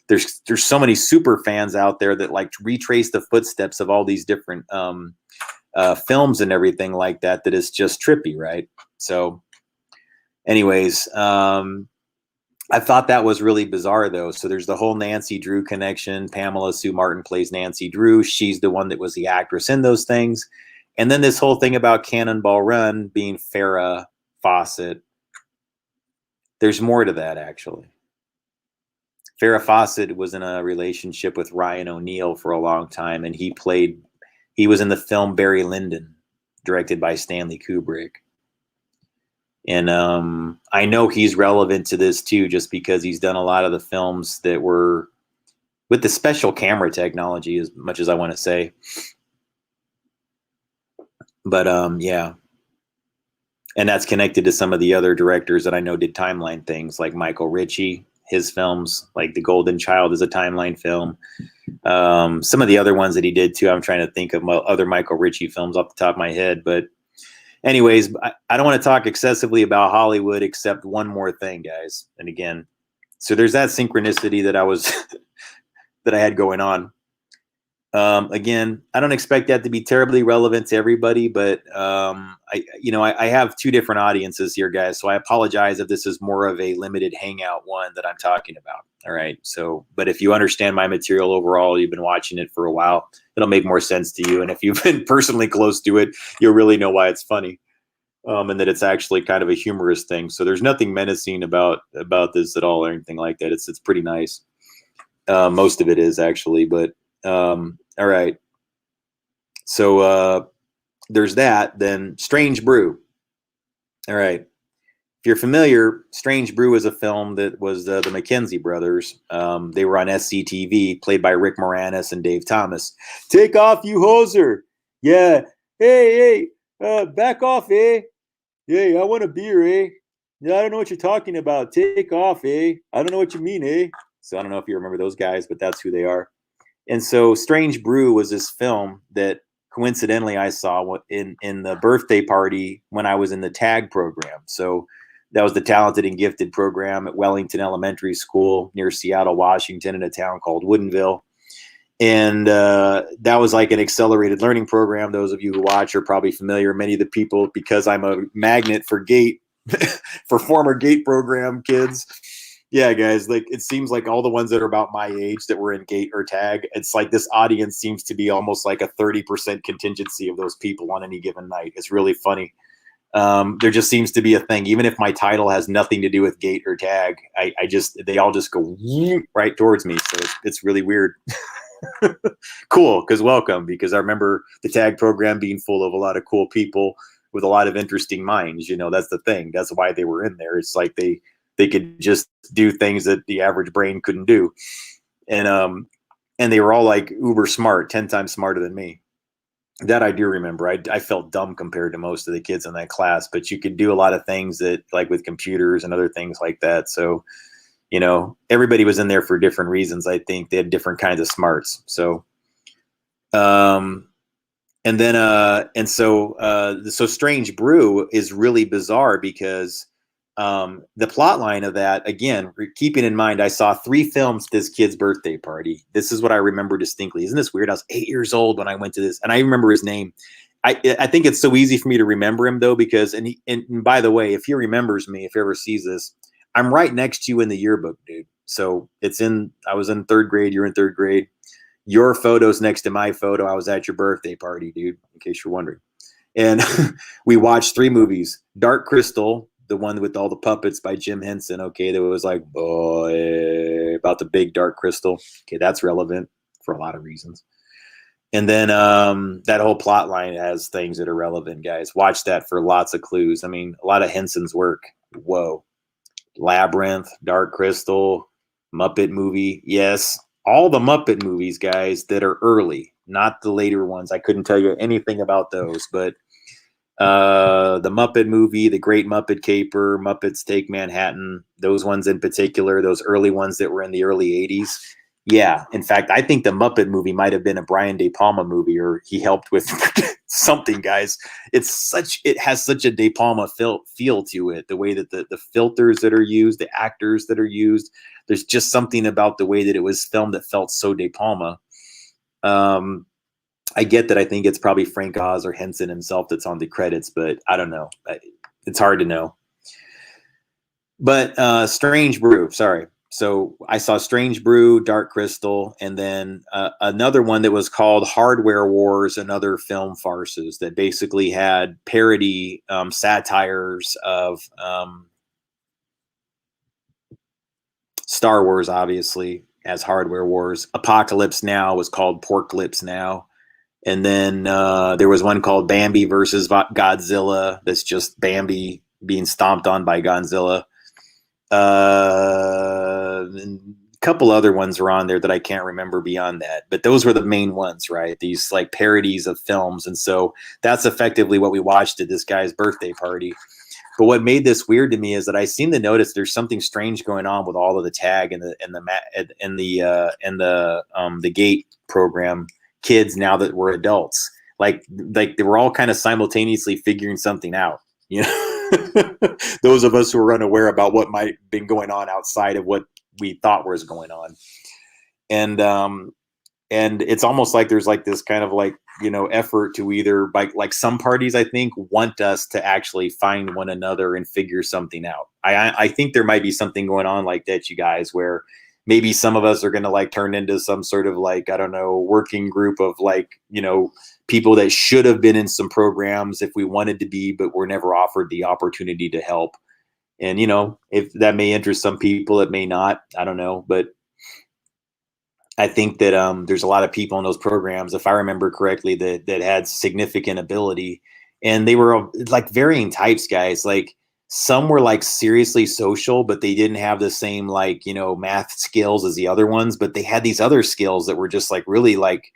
there's so many super fans out there that like retrace the footsteps of all these different films and everything like that. That is just trippy, right? So, anyways, I thought that was really bizarre, though. So there's the whole Nancy Drew connection. Pamela Sue Martin plays Nancy Drew. She's the one that was the actress in those things. And then this whole thing about Cannonball Run being Farrah Fawcett. There's more to that, actually. Farrah Fawcett was in a relationship with Ryan O'Neal for a long time, and he was in the film Barry Lyndon, directed by Stanley Kubrick. And I know he's relevant to this too, just because he's done a lot of the films that were with the special camera technology, as much as I want to say. But yeah. And that's connected to some of the other directors that I know did timeline things, like Michael Ritchie, his films, like The Golden Child is a timeline film. Some of the other ones that he did too, I'm trying to think of other Michael Ritchie films off the top of my head. But anyways, I don't want to talk excessively about Hollywood, except one more thing, guys. And again, so there's that synchronicity that that I had going on. Again, I don't expect that to be terribly relevant to everybody, but I have two different audiences here, guys. So I apologize if this is more of a limited hangout one that I'm talking about. All right. So, but if you understand my material overall, you've been watching it for a while, it'll make more sense to you. And if you've been personally close to it, you'll really know why it's funny. And that it's actually kind of a humorous thing. So there's nothing menacing about this at all or anything like that. It's pretty nice. Most of it is actually, but all right. So there's that. Then Strange Brew. All right. If you're familiar, Strange Brew is a film that was the McKenzie brothers. They were on SCTV, played by Rick Moranis and Dave Thomas. Take off, you hoser. Yeah. Hey, back off, eh? Hey, I want a beer, eh? Yeah, I don't know what you're talking about. Take off, eh? I don't know what you mean, eh? So I don't know if you remember those guys, but that's who they are. And so Strange Brew was this film that coincidentally I saw in the birthday party when I was in the TAG program. So that was the Talented and Gifted program at Wellington Elementary School near Seattle, Washington, in a town called Woodinville. And that was like an accelerated learning program. Those of you who watch are probably familiar. Many of the people, because I'm a magnet for GATE, for former GATE program kids. Yeah, guys, like it seems like all the ones that are about my age that were in GATE or TAG, it's like this audience seems to be almost like a 30% contingency of those people on any given night. It's really funny. There just seems to be a thing, even if my title has nothing to do with GATE or TAG, they all just go right towards me. So it's really weird. Cool, because welcome, because I remember the TAG program being full of a lot of cool people with a lot of interesting minds. You know, that's the thing. That's why they were in there. It's like they could just do things that the average brain couldn't do. And they were all like uber smart, 10 times smarter than me. That I do remember. I felt dumb compared to most of the kids in that class, but you could do a lot of things that, like with computers and other things like that. So, you know, everybody was in there for different reasons. I think they had different kinds of smarts. So, so Strange Brew is really bizarre because the plot line of that, again, keeping in mind, I saw 3 films at this kid's birthday party. This is what I remember distinctly. Isn't this weird? I was 8 years old when I went to this, and I remember his name. I think it's so easy for me to remember him though, because, and by the way, if he remembers me, if he ever sees this, I'm right next to you in the yearbook, dude. So I was in 3rd grade. You're in 3rd grade. Your photo's next to my photo. I was at your birthday party, dude, in case you're wondering. And we watched 3 movies. Dark Crystal, the one with all the puppets by Jim Henson. Okay, that was like, boy, about the big dark crystal. Okay, that's relevant for a lot of reasons. And then that whole plot line has things that are relevant, guys. Watch that for lots of clues. I mean, a lot of Henson's work. Whoa. Labyrinth, Dark Crystal, Muppet movie. Yes, all the Muppet movies, guys, that are early, not the later ones. I couldn't tell you anything about those, but the Muppet movie, The Great Muppet Caper, Muppets Take Manhattan, those ones in particular, those early ones that were in the early 80s. Yeah. In fact, I think the Muppet movie might have been a Brian De Palma movie, or he helped with something, guys. It has such a De Palma feel to it. The way that the filters that are used, the actors that are used, there's just something about the way that it was filmed that felt so De Palma. Um, I get that. I think it's probably Frank Oz or Henson himself that's on the credits, but I don't know. It's hard to know. But Strange Brew, sorry. So I saw Strange Brew, Dark Crystal, and then another one that was called Hardware Wars and Other Film Farces that basically had parody satires of Star Wars, obviously, as Hardware Wars. Apocalypse Now was called Pork Lips Now. And then there was one called Bambi versus Godzilla. That's just Bambi being stomped on by Godzilla. And a couple other ones were on there that I can't remember beyond that. But those were the main ones, right? These like parodies of films. And so that's effectively what we watched at this guy's birthday party. But what made this weird to me is that I seem to notice there's something strange going on with all of the tag and the gate program kids now that we're adults. Like they were all kind of simultaneously figuring something out. You know, those of us who were unaware about what might have been going on outside of what we thought was going on. And it's almost like there's like this kind of like, you know, effort to either like some parties, I think, want us to actually find one another and figure something out. I think there might be something going on like that, you guys, where maybe some of us are going to like turn into some sort of like, I don't know, working group of like, you know, people that should have been in some programs if we wanted to be, but were never offered the opportunity to help. And, you know, if that may interest some people, it may not, I don't know. But I think that there's a lot of people in those programs, if I remember correctly, that had significant ability, and they were like varying types, guys. Like some were like seriously social, but they didn't have the same like, you know, math skills as the other ones, but they had these other skills that were just like really like,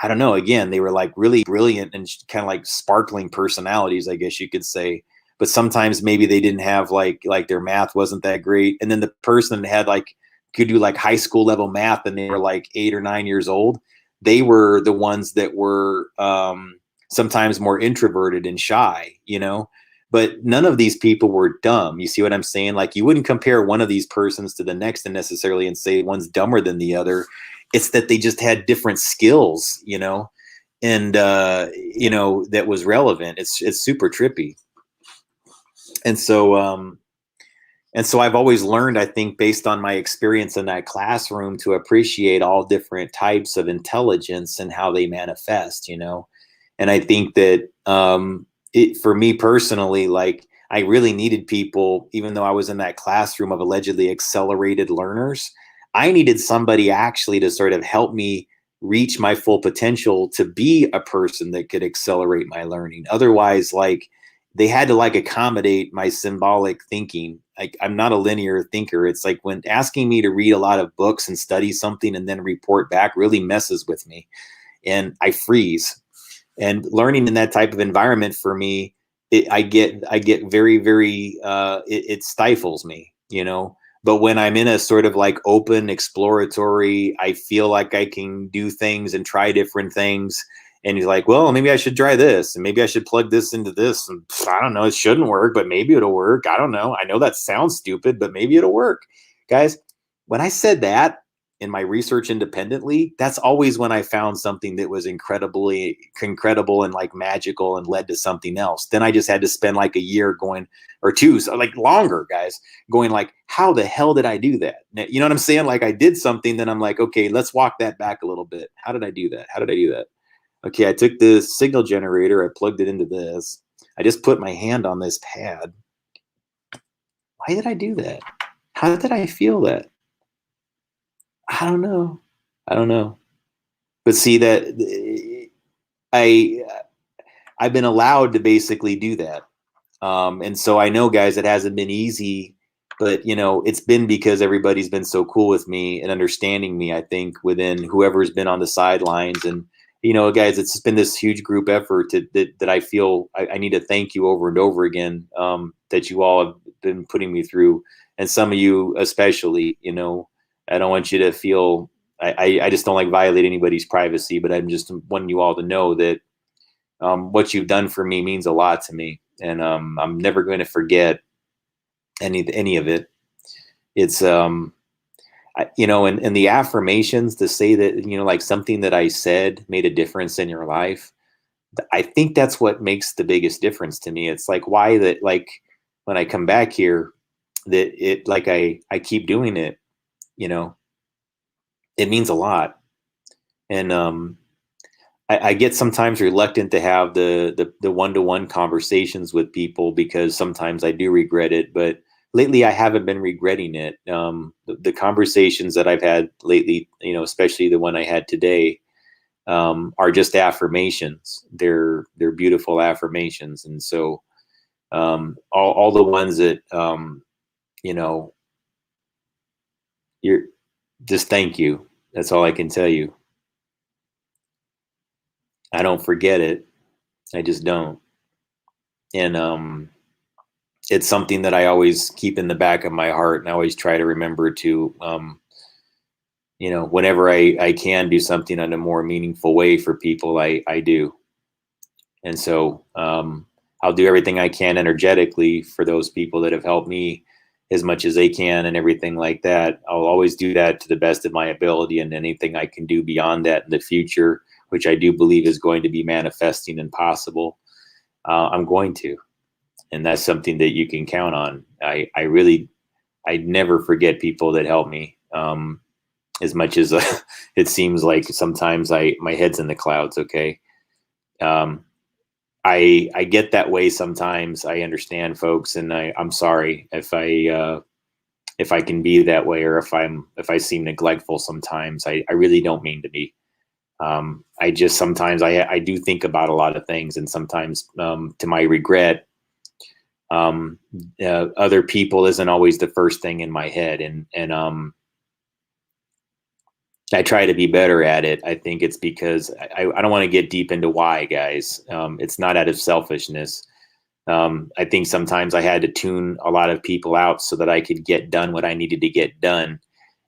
I don't know. Again, they were like really brilliant and kind of like sparkling personalities, I guess you could say. But sometimes maybe they didn't have like their math wasn't that great, and then the person that had like could do like high school level math and they were like 8 or 9 years old, they were the ones that were sometimes more introverted and shy, you know. But none of these people were dumb. You see what I'm saying? Like you wouldn't compare one of these persons to the next and necessarily and say one's dumber than the other. It's that they just had different skills, you know, and you know, that was relevant. It's super trippy. And so I've always learned, I think, based on my experience in that classroom, to appreciate all different types of intelligence and how they manifest, you know. And I think that for me personally, like I really needed people, even though I was in that classroom of allegedly accelerated learners, I needed somebody actually to sort of help me reach my full potential to be a person that could accelerate my learning. Otherwise, like they had to like accommodate my symbolic thinking. Like I'm not a linear thinker. It's like when asking me to read a lot of books and study something and then report back really messes with me and I freeze. And learning in that type of environment for me, I get very, very, it stifles me, you know. But when I'm in a sort of like open, exploratory, I feel like I can do things and try different things. And he's like, well, maybe I should try this, and maybe I should plug this into this. And I don't know, it shouldn't work, but maybe it'll work. I don't know. I know that sounds stupid, but maybe it'll work. Guys, when I said that in my research independently, that's always when I found something that was incredible and like magical and led to something else. Then I just had to spend like a year going, or two, so like longer, guys, going like, how the hell did I do that? You know what I'm saying? Like I did something, then I'm like, okay, let's walk that back a little bit. How did I do that? How did I do that? Okay, I took the signal generator, I plugged it into this. I just put my hand on this pad. Why did I do that? How did I feel that? I don't know. I don't know. But see that I've been allowed to basically do that. And so I know, guys, it hasn't been easy, but you know, it's been because everybody's been so cool with me and understanding me, I think, within whoever's been on the sidelines. And you know, guys, it's been this huge group effort that I feel I need to thank you over and over again, that you all have been putting me through. And some of you especially, you know, I don't want you to feel I just don't like violate anybody's privacy, but I'm just wanting you all to know that what you've done for me means a lot to me, and I'm never going to forget any of it. It's and the affirmations to say that, like something that I said made a difference in your life. I think that's what makes the biggest difference to me. It's like why that, like when I come back here, that it, like I keep doing it, it means a lot. And I get sometimes reluctant to have the one-to-one conversations with people because sometimes I do regret it, but lately I haven't been regretting it. The conversations that I've had lately, especially the one I had today, are just affirmations. They're beautiful affirmations. And so all the ones that, you're just, thank you. That's all I can tell you. I don't forget it. I just don't. And it's something that I always keep in the back of my heart, and I always try to remember to, whenever I can do something in a more meaningful way for people, I do. And so I'll do everything I can energetically for those people that have helped me as much as they can and everything like that. I'll always do that to the best of my ability, and anything I can do beyond that in the future, which I do believe is going to be manifesting and possible, I'm going to. And that's something that you can count on. I never forget people that help me. As much as it seems like sometimes my head's in the clouds. Okay. I get that way sometimes. I understand, folks, and I'm sorry if I can be that way, or if I seem neglectful sometimes. I really don't mean to be. I just sometimes I do think about a lot of things, and sometimes to my regret, other people isn't always the first thing in my head, and I try to be better at it. I think it's because I don't want to get deep into why, guys. It's not out of selfishness. I think sometimes I had to tune a lot of people out so that I could get done what I needed to get done.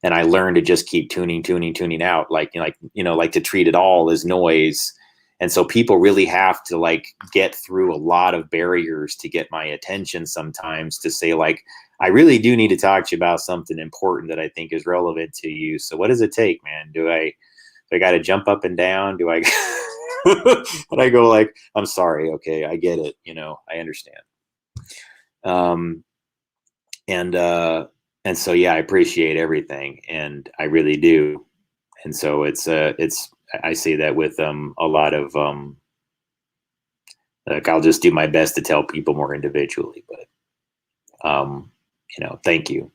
And I learned to just keep tuning out, like to treat it all as noise. And so people really have to like get through a lot of barriers to get my attention sometimes, to say like, I really do need to talk to you about something important that I think is relevant to you. So what does it take, man? Do I got to jump up and down? Do I, and I go like, I'm sorry. Okay. I get it. I understand. And so, yeah, I appreciate everything, and I really do. And so I say that with a lot of like, I'll just do my best to tell people more individually, but thank you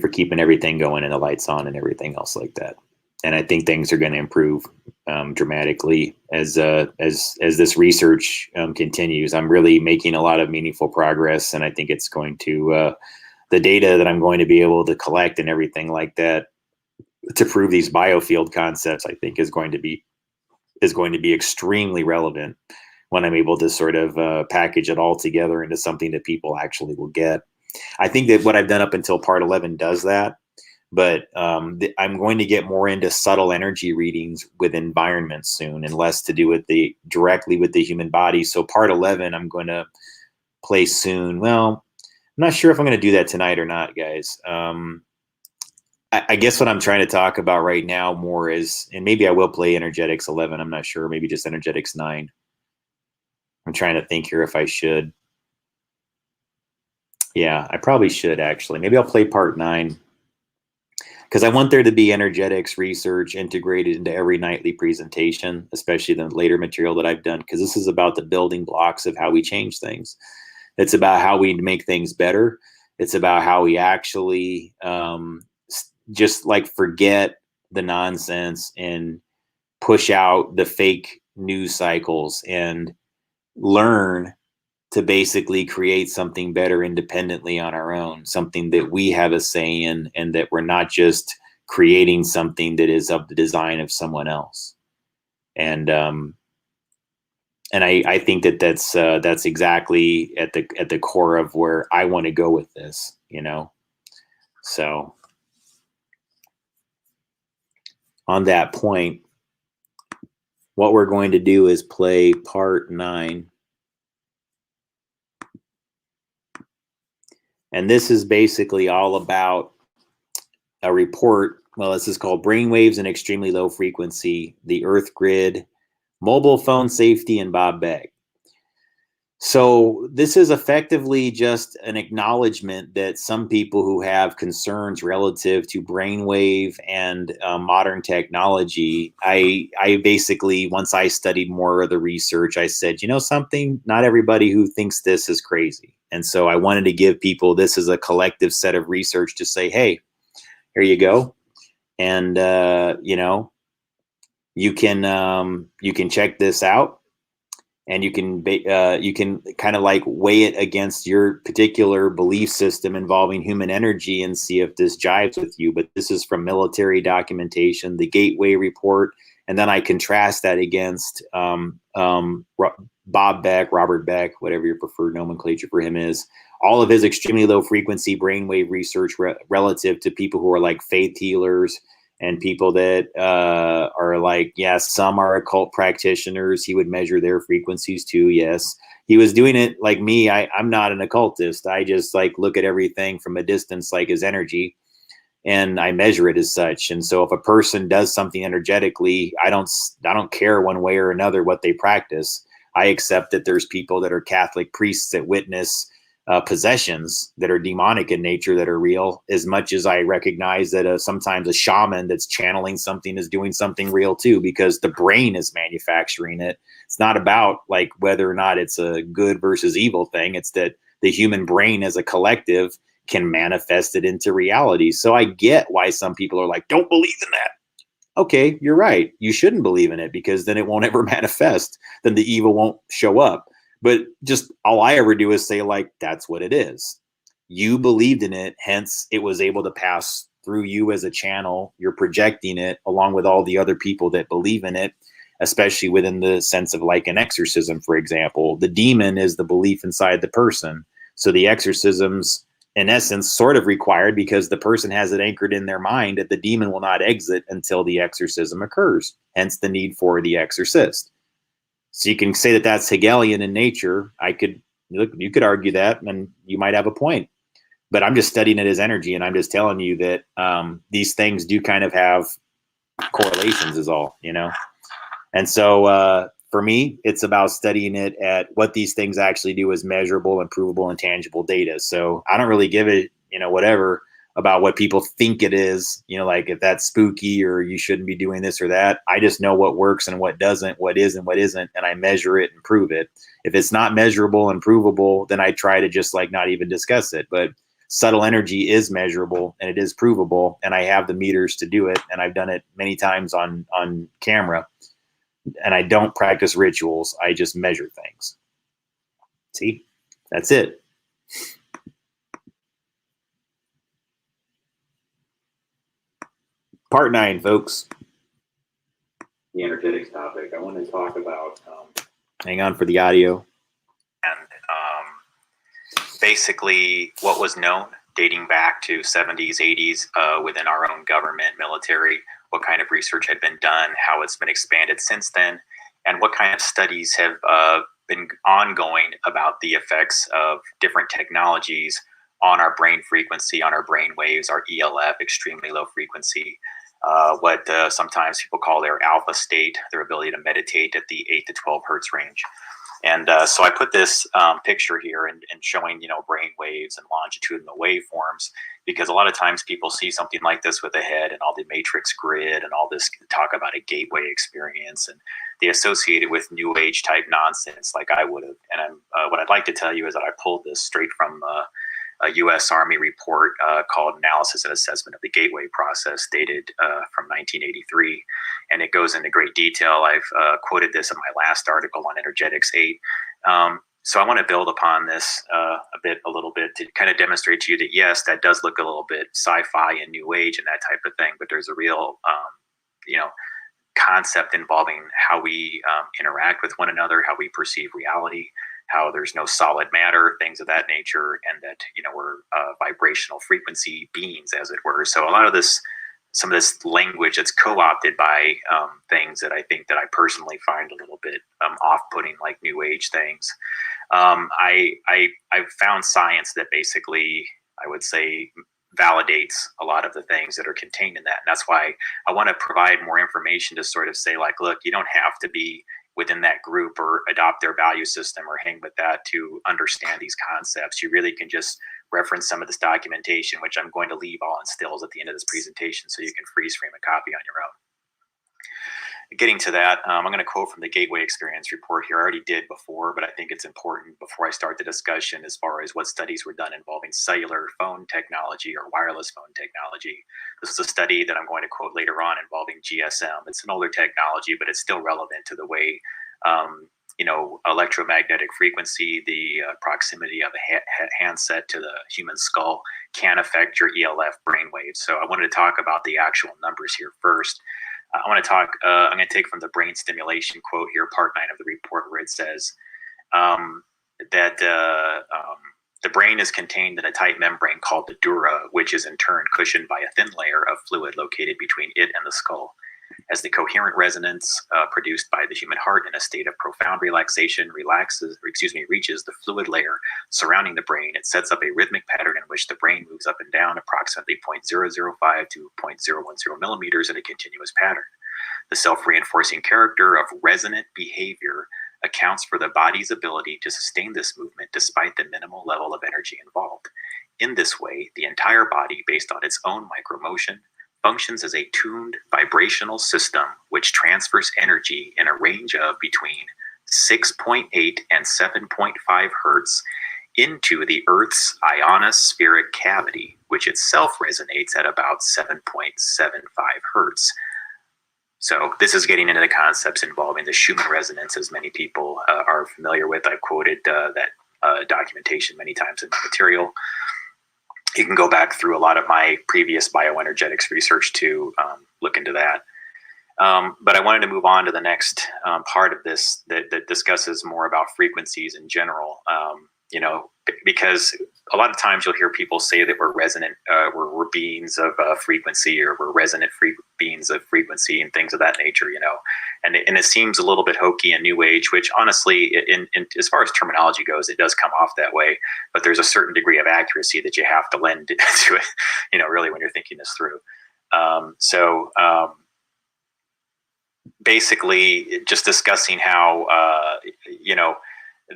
for keeping everything going and the lights on and everything else like that. And I think things are going to improve dramatically as this research continues. I'm really making a lot of meaningful progress, and I think it's going to the data that I'm going to be able to collect and everything like that to prove these biofield concepts, I think is going to be extremely relevant when I'm able to sort of package it all together into something that people actually will get. I think that what I've done up until part 11 does that, but I'm going to get more into subtle energy readings with environments soon, and less to do with directly with the human body. So part 11, I'm going to play soon. Well, I'm not sure if I'm going to do that tonight or not, guys. I guess what I'm trying to talk about right now more is, and maybe I will play Energetics 11. I'm not sure. Maybe just Energetics 9. I'm trying to think here if I should. Yeah, I probably should, actually. Maybe I'll play part 9, because I want there to be energetics research integrated into every nightly presentation, especially the later material that I've done, because this is about the building blocks of how we change things. It's about how we make things better. It's about how we actually just like forget the nonsense and push out the fake news cycles and learn to basically create something better independently on our own, something that we have a say in, and that we're not just creating something that is of the design of someone else. And I think that that's exactly at the core of where I want to go with this, So on that point, what we're going to do is play part 9. And this is basically all about a report. Well, this is called Brainwaves and Extremely Low Frequency, the Earth Grid, Mobile Phone Safety, and Bob Beck. So this is effectively just an acknowledgement that some people who have concerns relative to brainwave and modern technology, I basically, once I studied more of the research, I said, you know something, not everybody who thinks this is crazy. And so I wanted to give people, this is a collective set of research to say, hey, here you go. And, you can check this out. And you can kind of like weigh it against your particular belief system involving human energy and see if this jives with you. But this is from military documentation, the Gateway Report, and then I contrast that against Bob Beck, Robert Beck, whatever your preferred nomenclature for him is. All of his extremely low frequency brainwave research relative to people who are like faith healers and people that are like, yes, some are occult practitioners. He would measure their frequencies too. Yes, he was doing it like me. I'm not an occultist. I just like look at everything from a distance, like his energy, and I measure it as such. And so if a person does something energetically, I don't care one way or another what they practice. I accept that there's people that are Catholic priests that witness possessions that are demonic in nature that are real, as much as I recognize that sometimes a shaman that's channeling something is doing something real too, because the brain is manufacturing it. It's not about like whether or not it's a good versus evil thing. It's that the human brain as a collective can manifest it into reality. So I get why some people are like, don't believe in that. Okay, you're right. You shouldn't believe in it because then it won't ever manifest. Then the evil won't show up. But just all I ever do is say, like, that's what it is. You believed in it, hence it was able to pass through you as a channel. You're projecting it along with all the other people that believe in it, especially within the sense of like an exorcism, for example. The demon is the belief inside the person. So the exorcisms, in essence, sort of required because the person has it anchored in their mind that the demon will not exit until the exorcism occurs, hence the need for the exorcist. So you can say that that's Hegelian in nature. You could argue that, and you might have a point. But I'm just studying it as energy, and I'm just telling you that these things do kind of have correlations, is all, you know. And so for me, it's about studying it at what these things actually do as measurable and provable and tangible data. So I don't really give it, whatever about what people think it is, like if that's spooky or you shouldn't be doing this or that. I just know what works and what doesn't, what is and what isn't, and I measure it and prove it. If it's not measurable and provable, then I try to just like not even discuss it. But subtle energy is measurable and it is provable, and I have the meters to do it, and I've done it many times on camera. And I don't practice rituals. I just measure things. See, that's it. Part 9, folks. The energetics topic. I want to talk about, hang on for the audio. And basically what was known dating back to 70s, 80s within our own government, military, what kind of research had been done, how it's been expanded since then, and what kind of studies have been ongoing about the effects of different technologies on our brain frequency, on our brain waves, our ELF, extremely low frequency, what sometimes people call their alpha state, their ability to meditate at the 8 to 12 hertz range. And so I put this picture here and showing, brain waves and longitudinal waveforms, because a lot of times people see something like this with a head and all the matrix grid and all this talk about a gateway experience, and they associate it with new age type nonsense like I would have. And what I'd like to tell you is that I pulled this straight from a U.S. Army report called Analysis and Assessment of the Gateway Process, dated from 1983. And it goes into great detail. I've quoted this in my last article on Energetics 8. So I want to build upon this a little bit to kind of demonstrate to you that, yes, that does look a little bit sci-fi and new age and that type of thing, but there's a real, concept involving how we interact with one another, how we perceive reality, how there's no solid matter, things of that nature, and that, we're vibrational frequency beings, as it were. So a lot of this some of this language that's co-opted by things that I think that I personally find a little bit off-putting, like New Age things. I've found science that basically, I would say, validates a lot of the things that are contained in that. And that's why I want to provide more information to sort of say, like, look, you don't have to be within that group or adopt their value system or hang with that to understand these concepts. You really can just reference some of this documentation, which I'm going to leave all in stills at the end of this presentation so you can freeze frame a copy on your own. Getting to that, I'm going to quote from the Gateway Experience report here. I already did before, but I think it's important before I start the discussion as far as what studies were done involving cellular phone technology or wireless phone technology. This is a study that I'm going to quote later on involving GSM. It's an older technology, but it's still relevant to the way electromagnetic frequency, the proximity of a handset to the human skull can affect your ELF brainwaves. So I wanted to talk about the actual numbers here first. I want to talk, I'm going to take from the brain stimulation quote here, part 9 of the report, where it says that the brain is contained in a tight membrane called the dura, which is in turn cushioned by a thin layer of fluid located between it and the skull. As the coherent resonance produced by the human heart in a state of profound relaxation reaches the fluid layer surrounding the brain, it sets up a rhythmic pattern in which the brain moves up and down approximately 0.005 to 0.010 millimeters in a continuous pattern. The self-reinforcing character of resonant behavior accounts for the body's ability to sustain this movement despite the minimal level of energy involved. In this way, the entire body, based on its own micromotion, functions as a tuned vibrational system which transfers energy in a range of between 6.8 and 7.5 hertz into the Earth's ionospheric cavity, which itself resonates at about 7.75 hertz. So this is getting into the concepts involving the Schumann resonance, as many people are familiar with. I've quoted that documentation many times in my material. You can go back through a lot of my previous bioenergetics research to look into that. But I wanted to move on to the next part of this that discusses more about frequencies in general. Because a lot of times you'll hear people say that we're resonant, we're beings of frequency, or we're resonant beings of frequency and things of that nature, and it seems a little bit hokey and New Age, which honestly, in as far as terminology goes, it does come off that way, but there's a certain degree of accuracy that you have to lend to it, really, when you're thinking this through. Basically just discussing how,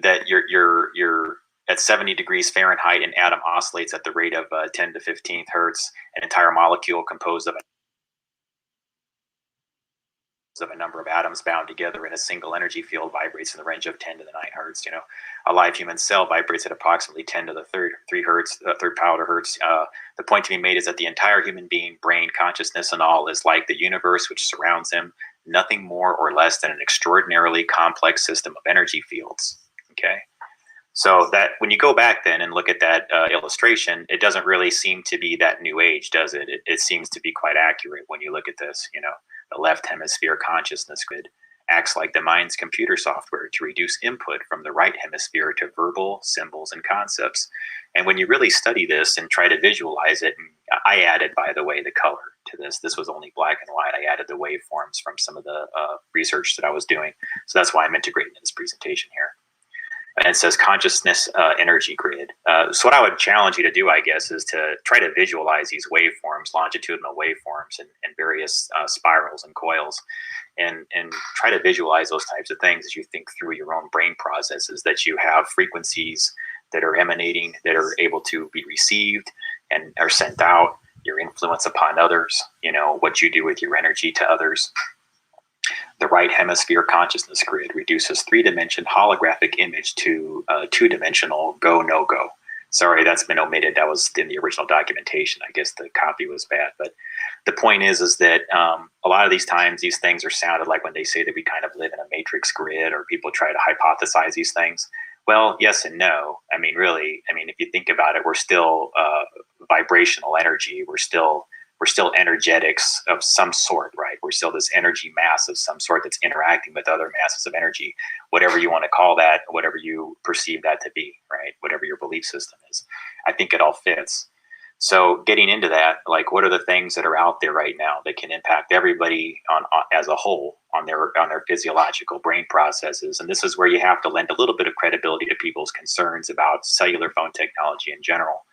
that you're at 70 degrees Fahrenheit, an atom oscillates at the rate of 10 to 15 hertz. An entire molecule composed of a number of atoms bound together in a single energy field vibrates in the range of 10 to the 9 hertz. A live human cell vibrates at approximately 10 to the third power hertz. The point to be made is that the entire human being, brain, consciousness, and all is like the universe which surrounds him, nothing more or less than an extraordinarily complex system of energy fields. Okay. So that when you go back then and look at that illustration, it doesn't really seem to be that New Age, does it? It seems to be quite accurate when you look at this. The left hemisphere consciousness grid acts like the mind's computer software to reduce input from the right hemisphere to verbal symbols and concepts. And when you really study this and try to visualize it, and I added, by the way, the color to this. This was only black and white. I added the waveforms from some of the research that I was doing. So that's why I'm integrating in this presentation here. And it says consciousness energy grid. So what I would challenge you to do, I guess, is to try to visualize these waveforms, longitudinal waveforms, and various spirals and coils, and try to visualize those types of things as you think through your own brain processes, that you have frequencies that are emanating, that are able to be received and are sent out, your influence upon others, what you do with your energy to others. The right hemisphere consciousness grid reduces 3-dimension holographic image to 2-dimensional go, no go. Sorry, that's been omitted. That was in the original documentation. I guess the copy was bad. But the point is that a lot of these times these things are sounded like when they say that we kind of live in a matrix grid, or people try to hypothesize these things. Well, yes and no. Really, if you think about it, we're still vibrational energy. We're still energetics of some sort, right? We're still this energy mass of some sort that's interacting with other masses of energy, whatever you want to call that, whatever you perceive that to be, right? Whatever your belief system is. I think it all fits. So getting into that, like, what are the things that are out there right now that can impact everybody on as a whole on their physiological brain processes? And this is where you have to lend a little bit of credibility to people's concerns about cellular phone technology in general.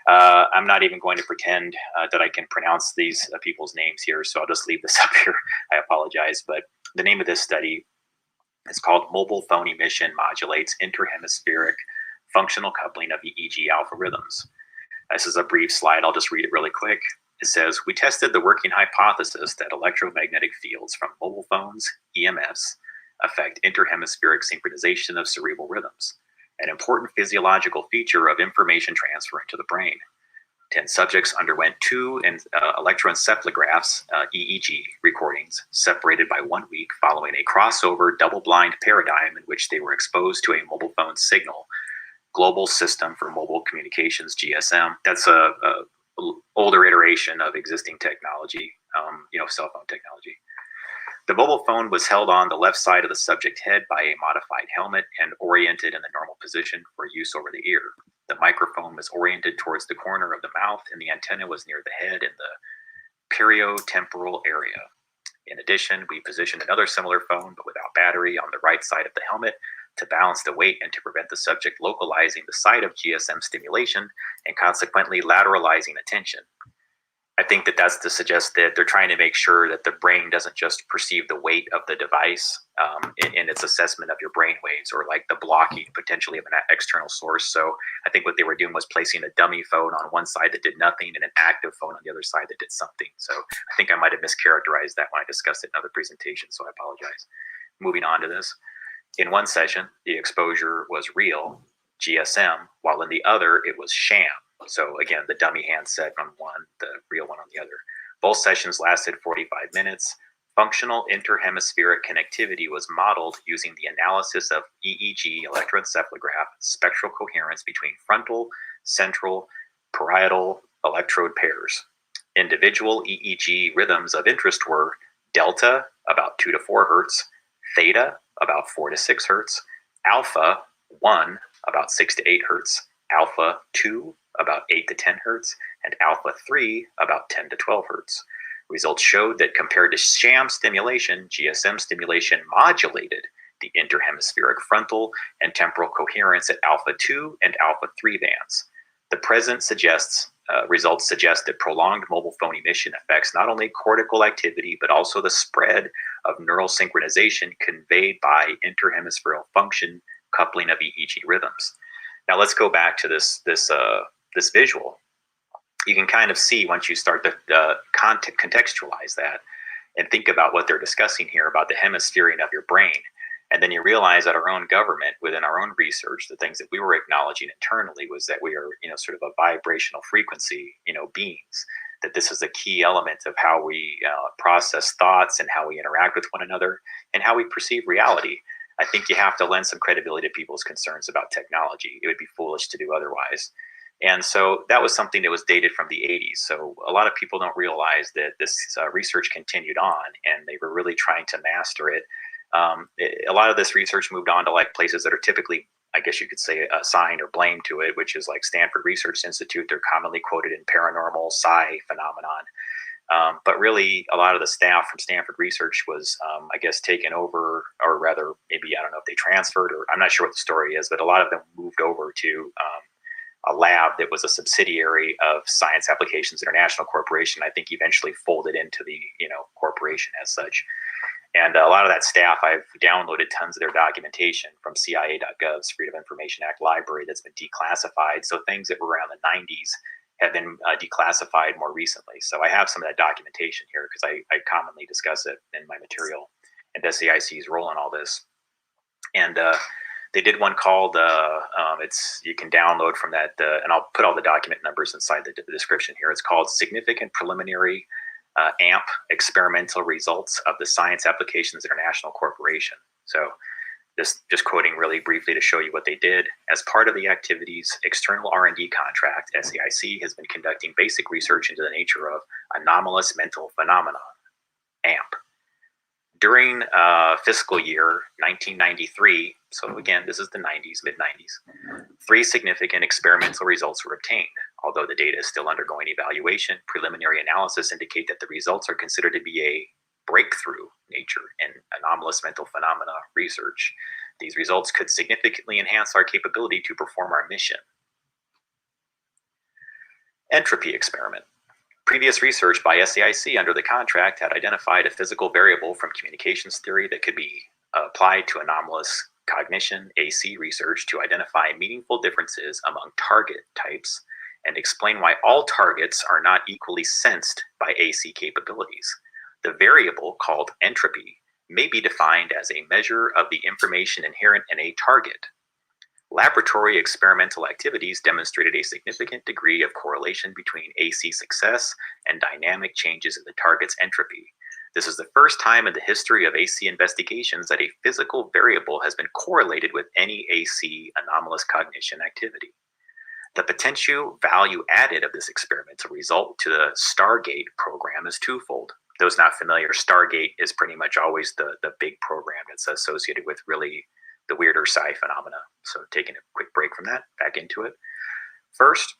I'm not even going to pretend that I can pronounce these people's names here, so I'll just leave this up here. I apologize, but the name of this study is called Mobile Phone Emission Modulates Interhemispheric Functional Coupling of EEG Alpha Rhythms. This is a brief slide. I'll just read it really quick. It says, we tested the working hypothesis that electromagnetic fields from mobile phones, EMFs, affect interhemispheric synchronization of cerebral rhythms, an important physiological feature of information transfer into the brain. 10 subjects underwent two electroencephalographs, EEG recordings, separated by 1 week following a crossover double-blind paradigm in which they were exposed to a mobile phone signal, Global System for Mobile Communications, GSM. That's a older iteration of existing technology, cell phone technology. The mobile phone was held on the left side of the subject head by a modified helmet and oriented in the normal position for use over the ear. The microphone was oriented towards the corner of the mouth, and the antenna was near the head in the periotemporal area. In addition, we positioned another similar phone, but without battery, on the right side of the helmet to balance the weight and to prevent the subject localizing the site of GSM stimulation and consequently lateralizing attention. I think that that's to suggest that they're trying to make sure that the brain doesn't just perceive the weight of the device in its assessment of your brain waves, or like the blocking potentially of an external source. So I think what they were doing was placing a dummy phone on one side that did nothing and an active phone on the other side that did something. So I think I might have mischaracterized that when I discussed it in other presentations, so I apologize. Moving on to this. In one session, the exposure was real, GSM, while in the other, it was sham. So again, the dummy handset on one, the real one on the other. Both sessions lasted 45 minutes. Functional interhemispheric connectivity was modeled using the analysis of EEG electroencephalograph spectral coherence between frontal, central, parietal electrode pairs. Individual EEG rhythms of interest were delta, about 2 to 4 hertz, theta, about 4 to 6 hertz, alpha, 1, about 6 to 8 hertz, alpha 2, about 8 to 10 hertz, and alpha 3, about 10 to 12 hertz. Results showed that compared to sham stimulation, GSM stimulation modulated the interhemispheric frontal and temporal coherence at alpha 2 and alpha 3 bands. The present results suggest that prolonged mobile phone emission affects not only cortical activity, but also the spread of neural synchronization conveyed by interhemispheric function coupling of EEG rhythms. Now let's go back to this visual. You can kind of see once you start to contextualize that and think about what they're discussing here about the hemisphering of your brain. And then you realize that our own government, within our own research, the things that we were acknowledging internally was that we are, sort of a vibrational frequency, beings, that this is a key element of how we process thoughts and how we interact with one another and how we perceive reality. I think you have to lend some credibility to people's concerns about technology. It would be foolish to do otherwise. And so that was something that was dated from the 80s. So a lot of people don't realize that this research continued on, and they were really trying to master it. A lot of this research moved on to like places that are typically, I guess you could say, assigned or blamed to it, which is like Stanford Research Institute. They're commonly quoted in paranormal, psi phenomenon. But really, a lot of the staff from Stanford Research was, I guess, taken over, or rather, maybe, I don't know if they transferred, or I'm not sure what the story is, but a lot of them moved over to a lab that was a subsidiary of Science Applications International Corporation. I think eventually folded into the corporation as such. And a lot of that staff, I've downloaded tons of their documentation from CIA.gov's Freedom of Information Act library that's been declassified. So things that were around the 90s have been declassified more recently. So I have some of that documentation here because I commonly discuss it in my material and SAIC's role in all this. And they did one called, you can download from that, and I'll put all the document numbers inside the description here. It's called Significant Preliminary AMP Experimental Results of the Science Applications International Corporation. So this just quoting really briefly to show you what they did. As part of the activity's external R&D contract, SAIC has been conducting basic research into the nature of anomalous mental phenomena, AMP. During fiscal year 1993, so again, this is the 90s, mid-90s, 3 significant experimental results were obtained. Although the data is still undergoing evaluation, preliminary analysis indicate that the results are considered to be a breakthrough nature in anomalous mental phenomena research. These results could significantly enhance our capability to perform our mission. Entropy experiment. Previous research by SAIC under the contract had identified a physical variable from communications theory that could be applied to anomalous cognition AC research to identify meaningful differences among target types and explain why all targets are not equally sensed by AC capabilities. The variable, called entropy, may be defined as a measure of the information inherent in a target. Laboratory experimental activities demonstrated a significant degree of correlation between AC success and dynamic changes in the target's entropy. This is the first time in the history of AC investigations that a physical variable has been correlated with any AC anomalous cognition activity. The potential value added of this experimental result to the Stargate program is twofold. Those not familiar, Stargate is pretty much always the big program that's associated with really the weirder psi phenomena. So taking a quick break from that, back into it. First,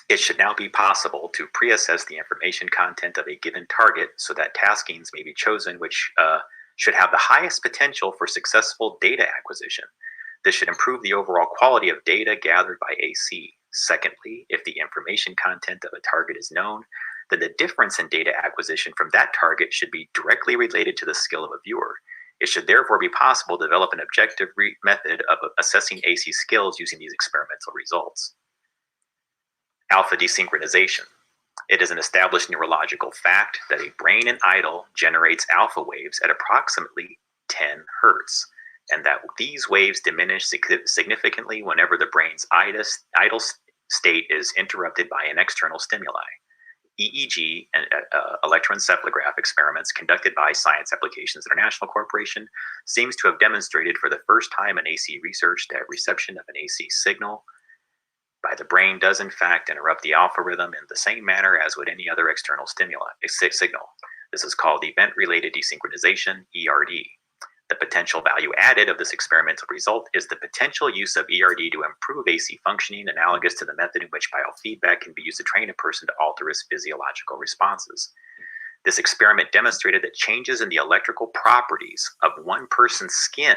it should now be possible to pre-assess the information content of a given target so that taskings may be chosen which should have the highest potential for successful data acquisition. This should improve the overall quality of data gathered by AC. Secondly, if the information content of a target is known, then the difference in data acquisition from that target should be directly related to the skill of a viewer. It should therefore be possible to develop an objective method of assessing AC skills using these experimental results. Alpha desynchronization. It is an established neurological fact that a brain in idle generates alpha waves at approximately 10 hertz, and that these waves diminish significantly whenever the brain's idle state is interrupted by an external stimuli. EEG and electroencephalograph experiments conducted by Science Applications International Corporation seems to have demonstrated for the first time in AC research that reception of an AC signal by the brain does in fact interrupt the alpha rhythm in the same manner as would any other external signal. This is called event-related desynchronization, ERD. The potential value added of this experimental result is the potential use of ERD to improve AC functioning, analogous to the method in which biofeedback can be used to train a person to alter his physiological responses. This experiment demonstrated that changes in the electrical properties of one person's skin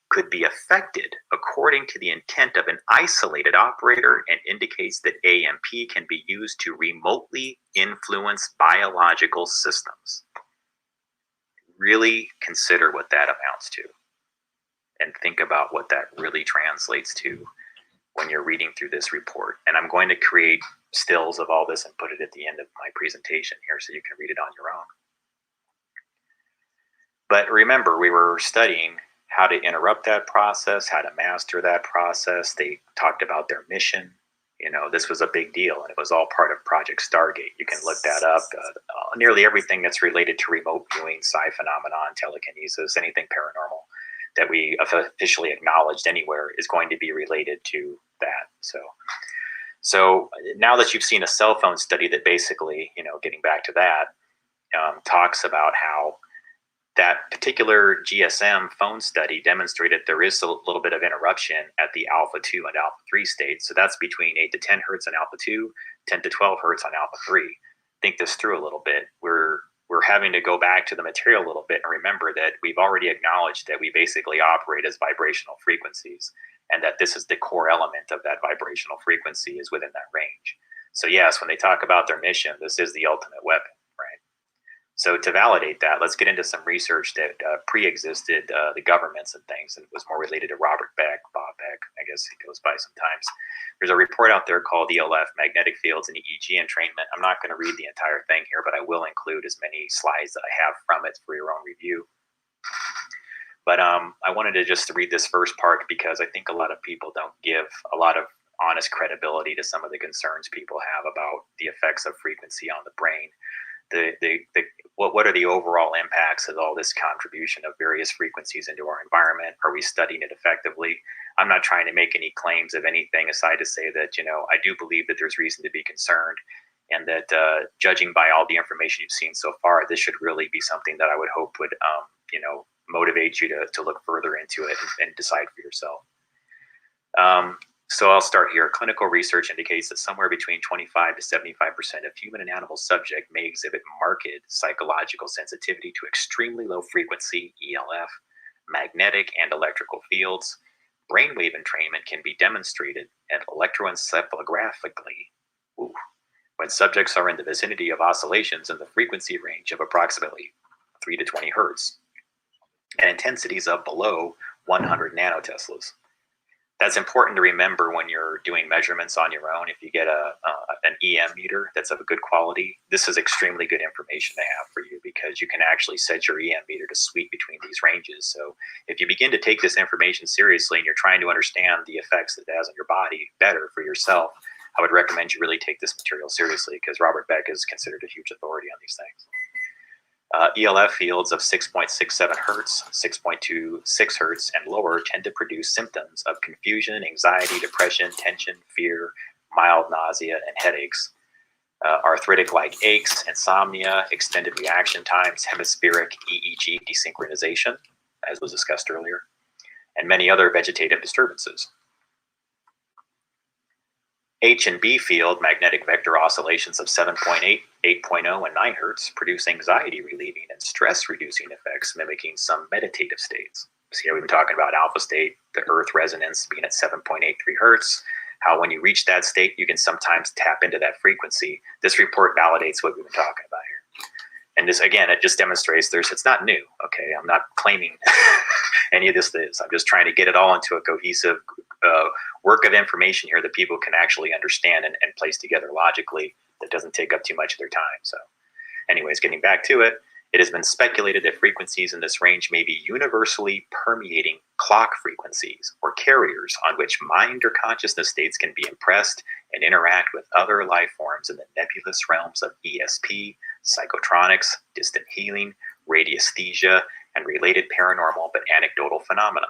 could be affected according to the intent of an isolated operator and indicates that AMP can be used to remotely influence biological systems. Really consider what that amounts to and think about what that really translates to when you're reading through this report. And I'm going to create stills of all this and put it at the end of my presentation here so you can read it on your own. But remember, we were studying how to interrupt that process, how to master that process. They talked about their mission. You know, this was a big deal, and it was all part of Project Stargate. You can look that up. Nearly everything that's related to remote viewing, psi phenomenon, telekinesis, anything paranormal that we officially acknowledged anywhere is going to be related to that. So now that you've seen a cell phone study that basically, you know, getting back to that, talks about how that particular GSM phone study demonstrated there is a little bit of interruption at the alpha 2 and alpha 3 states. So that's between 8 to 10 hertz on alpha 2, 10 to 12 hertz on alpha 3. Think this through a little bit. We're having to go back to the material a little bit and remember that we've already acknowledged that we basically operate as vibrational frequencies and that this is the core element of that vibrational frequency is within that range. So yes, when they talk about their mission, this is the ultimate weapon. So to validate that, let's get into some research that pre-existed the governments and things, and was more related to Robert Beck, Bob Beck, I guess he goes by sometimes. There's a report out there called ELF, Magnetic Fields and EEG Entrainment. I'm not going to read the entire thing here, but I will include as many slides that I have from it for your own review. But I wanted to just read this first part because I think a lot of people don't give a lot of honest credibility to some of the concerns people have about the effects of frequency on the brain. What are the overall impacts of all this contribution of various frequencies into our environment? Are we studying it effectively? I'm not trying to make any claims of anything aside to say that, you know, I do believe that there's reason to be concerned and that judging by all the information you've seen so far, this should really be something that I would hope would, you know, motivate you to look further into it and decide for yourself. So I'll start here. Clinical research indicates that somewhere between 25 to 75% of human and animal subjects may exhibit marked psychological sensitivity to extremely low frequency ELF, magnetic and electrical fields. Brainwave entrainment can be demonstrated at electroencephalographically when subjects are in the vicinity of oscillations in the frequency range of approximately 3 to 20 hertz and intensities of below 100 nanoteslas. That's important to remember when you're doing measurements on your own. If you get an EM meter that's of a good quality, this is extremely good information to have for you, because you can actually set your EM meter to sweep between these ranges. So if you begin to take this information seriously and you're trying to understand the effects that it has on your body better for yourself, I would recommend you really take this material seriously, because Robert Beck is considered a huge authority on these things. ELF fields of 6.67 hertz, 6.26 hertz, and lower tend to produce symptoms of confusion, anxiety, depression, tension, fear, mild nausea, and headaches. Arthritic-like aches, insomnia, extended reaction times, hemispheric EEG desynchronization, as was discussed earlier, and many other vegetative disturbances. H and B field magnetic vector oscillations of 7.8, 8.0, and 9 hertz produce anxiety relieving and stress reducing effects, mimicking some meditative states. So here we've been talking about alpha state, the earth resonance being at 7.83 hertz, how when you reach that state, you can sometimes tap into that frequency. This report validates what we've been talking about here. And this, again, it just demonstrates it's not new, okay? I'm not claiming any of this is. I'm just trying to get it all into a cohesive work of information here that people can actually understand and place together logically, that doesn't take up too much of their time. So anyways, getting back to it, it has been speculated that frequencies in this range may be universally permeating clock frequencies, or carriers on which mind or consciousness states can be impressed and interact with other life forms in the nebulous realms of ESP, psychotronics, distant healing, radiesthesia, and related paranormal but anecdotal phenomena.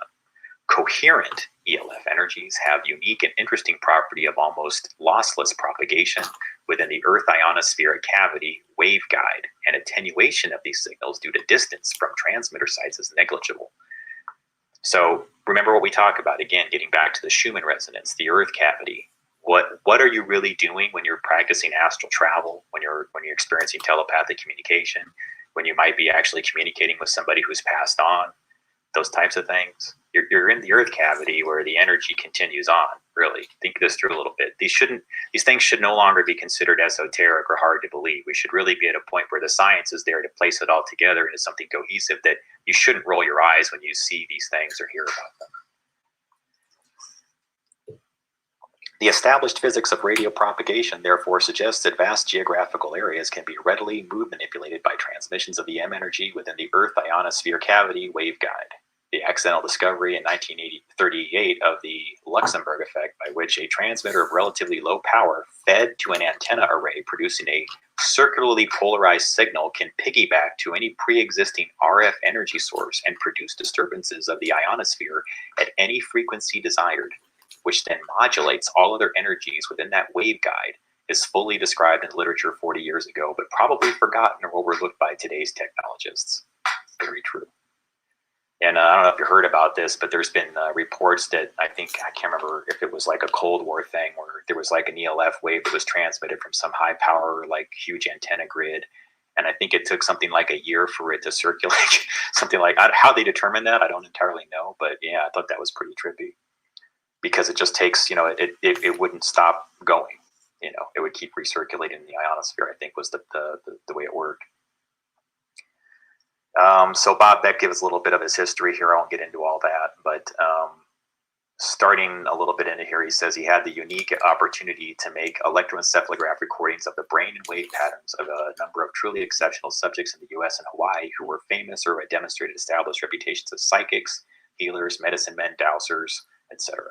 Coherent ELF energies have unique and interesting property of almost lossless propagation within the Earth ionosphere cavity waveguide, and attenuation of these signals due to distance from transmitter sites is negligible. So remember what we talk about, again, getting back to the Schumann resonance, the Earth cavity. What are you really doing when you're practicing astral travel, when you're experiencing telepathic communication, when you might be actually communicating with somebody who's passed on, those types of things? You're in the Earth cavity where the energy continues on. Really think this through a little bit. These things should no longer be considered esoteric or hard to believe. We should really be at a point where the science is there to place it all together into something cohesive, that you shouldn't roll your eyes when you see these things or hear about them. The established physics of radio propagation therefore suggests that vast geographical areas can be readily manipulated by transmissions of EM energy within the Earth ionosphere cavity waveguide. The accidental discovery in 1938 of the Luxembourg effect, by which a transmitter of relatively low power fed to an antenna array producing a circularly polarized signal, can piggyback to any pre-existing RF energy source and produce disturbances of the ionosphere at any frequency desired, which then modulates all other energies within that waveguide, is fully described in literature 40 years ago, but probably forgotten or overlooked by today's technologists. Very true. And I don't know if you heard about this, but there's been reports that I can't remember if it was like a Cold War thing, where there was like an ELF wave that was transmitted from some high power, like huge antenna grid. And I think it took something like a year for it to circulate. Something like, how they determined that, I don't entirely know. But yeah, I thought that was pretty trippy, because it just takes, it wouldn't stop going. It would keep recirculating in the ionosphere, I think was the way it worked. So Bob Beck gives a little bit of his history here. I won't get into all that, but starting a little bit into here, he says he had the unique opportunity to make electroencephalograph recordings of the brain and wave patterns of a number of truly exceptional subjects in the U.S. and Hawaii who were famous or had demonstrated established reputations as psychics, healers, medicine men, dowsers, etc.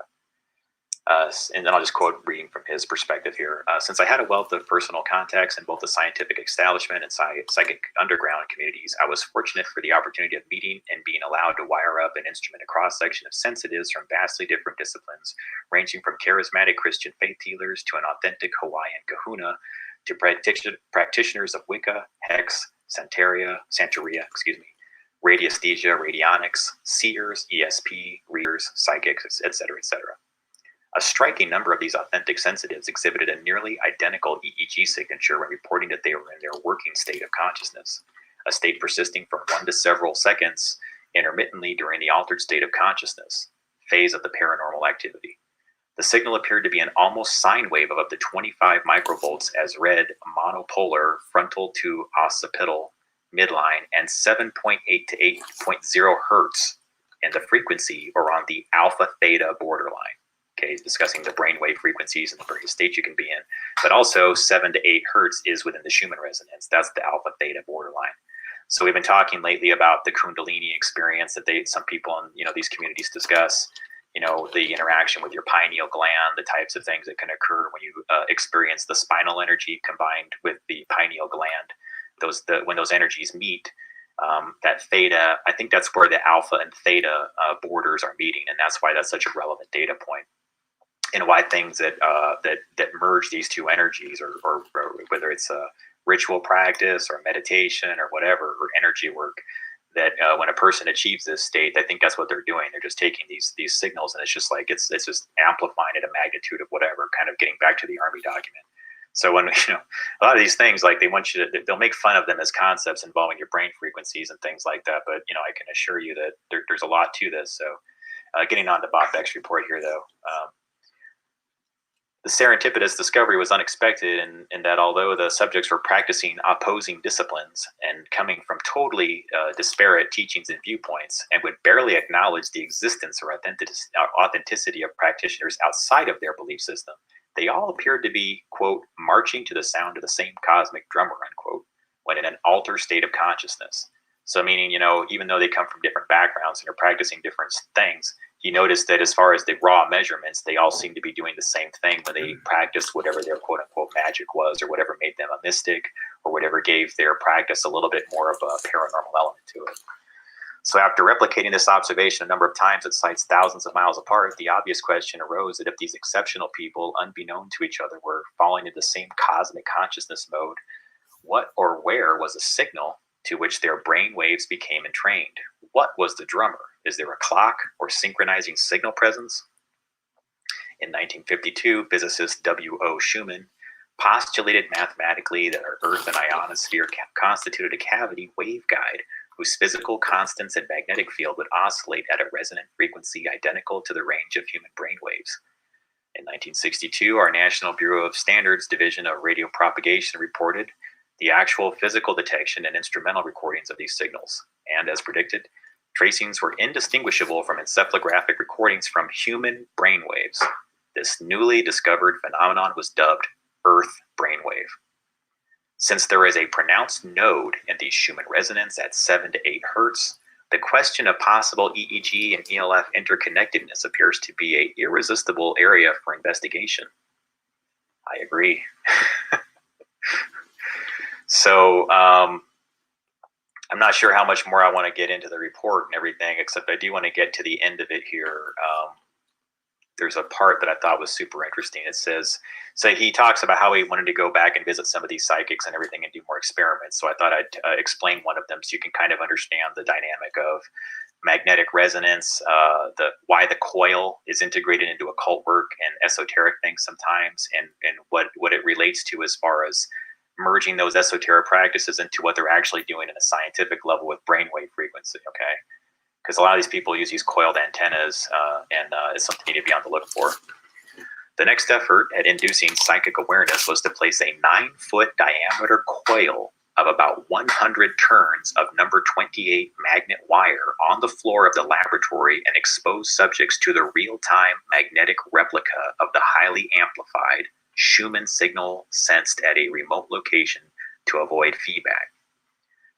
And then I'll just quote reading from his perspective here. Since I had a wealth of personal contacts in both the scientific establishment and psychic underground communities, I was fortunate for the opportunity of meeting and being allowed to wire up and instrument a cross-section of sensitives from vastly different disciplines, ranging from charismatic Christian faith healers to an authentic Hawaiian kahuna, to practitioners of Wicca, Hex, Santeria, radiesthesia, radionics, seers, ESP, readers, psychics, etc., etc. A striking number of these authentic sensitives exhibited a nearly identical EEG signature when reporting that they were in their working state of consciousness, a state persisting from 1 to several seconds intermittently during the altered state of consciousness phase of the paranormal activity. The signal appeared to be an almost sine wave of up to 25 microvolts as read monopolar frontal to occipital midline and 7.8 to 8.0 hertz in the frequency or on the alpha theta borderline. Okay, discussing the brainwave frequencies and the various states you can be in, but also 7 to 8 hertz is within the Schumann resonance. That's the alpha theta borderline. So we've been talking lately about the Kundalini experience that some people in these communities discuss. The interaction with your pineal gland, the types of things that can occur when you experience the spinal energy combined with the pineal gland. When those energies meet, that theta, I think that's where the alpha and theta borders are meeting, and that's why that's such a relevant data point. And why things that merge these two energies, or whether it's a ritual practice or meditation or whatever, or energy work, that when a person achieves this state, I think that's what they're doing. They're just taking these signals, and it's just like it's just amplifying at a magnitude of whatever. Kind of getting back to the Army document. So when a lot of these things, like they'll make fun of them as concepts involving your brain frequencies and things like that. But I can assure you that there's a lot to this. So getting on to Bob Beck's report here, though. The serendipitous discovery was unexpected in that although the subjects were practicing opposing disciplines and coming from totally disparate teachings and viewpoints, and would barely acknowledge the existence or authenticity of practitioners outside of their belief system, they all appeared to be, quote, marching to the sound of the same cosmic drummer, unquote, when in an altered state of consciousness. So meaning, even though they come from different backgrounds and are practicing different things, you notice that as far as the raw measurements, they all seem to be doing the same thing when they practiced whatever their quote unquote magic was, or whatever made them a mystic, or whatever gave their practice a little bit more of a paranormal element to it. So after replicating this observation a number of times at sites thousands of miles apart, the obvious question arose that if these exceptional people, unbeknown to each other, were falling into the same cosmic consciousness mode, what or where was the signal to which their brain waves became entrained? What was the drummer? Is there a clock or synchronizing signal presence? In 1952, physicist W.O. Schumann postulated mathematically that our Earth and ionosphere constituted a cavity waveguide whose physical constants and magnetic field would oscillate at a resonant frequency identical to the range of human brain waves. In 1962, our National Bureau of Standards Division of Radio Propagation reported the actual physical detection and instrumental recordings of these signals, and as predicted, tracings were indistinguishable from encephalographic recordings from human brainwaves. This newly discovered phenomenon was dubbed Earth brainwave. Since there is a pronounced node in the Schumann resonance at 7 to 8 hertz, the question of possible EEG and ELF interconnectedness appears to be an irresistible area for investigation. I agree. So I'm not sure how much more I want to get into the report and everything, except I do want to get to the end of it here. There's a part that I thought was super interesting. It says, so he talks about how he wanted to go back and visit some of these psychics and everything and do more experiments. So I thought I'd explain one of them so you can kind of understand the dynamic of magnetic resonance, why the coil is integrated into occult work and esoteric things sometimes, and what it relates to as far as merging those esoteric practices into what they're actually doing at a scientific level with brainwave frequency, okay? Because a lot of these people use these coiled antennas, and it's something you need to be on the look for. The next effort at inducing psychic awareness was to place a 9-foot diameter coil of about 100 turns of number 28 magnet wire on the floor of the laboratory and expose subjects to the real-time magnetic replica of the highly amplified Schumann signal sensed at a remote location to avoid feedback.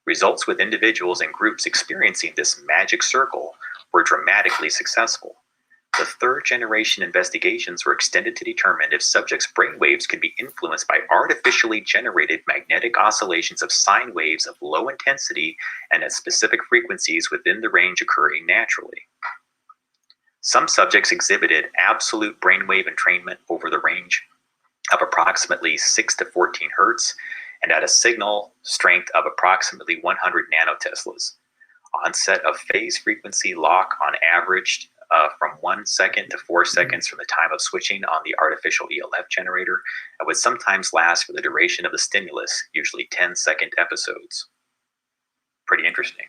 Results with individuals and groups experiencing this magic circle were dramatically successful. The third-generation investigations were extended to determine if subjects' brainwaves could be influenced by artificially generated magnetic oscillations of sine waves of low intensity and at specific frequencies within the range occurring naturally. Some subjects exhibited absolute brainwave entrainment over the range of approximately 6 to 14 hertz and at a signal strength of approximately 100 nanoteslas. Onset of phase frequency lock on average from 1 second to 4 seconds from the time of switching on the artificial ELF generator and would sometimes last for the duration of the stimulus, usually 10-second episodes. Pretty interesting.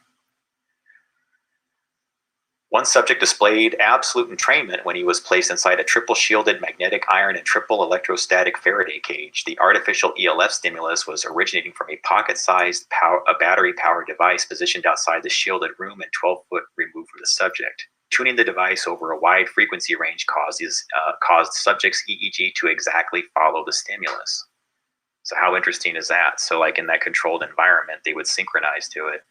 One subject displayed absolute entrainment when he was placed inside a triple shielded magnetic iron and triple electrostatic Faraday cage. The artificial ELF stimulus was originating from a pocket-sized battery-powered device positioned outside the shielded room and 12-foot removed from the subject. Tuning the device over a wide frequency range caused subject's EEG to exactly follow the stimulus. So how interesting is that? So like in that controlled environment, they would synchronize to it.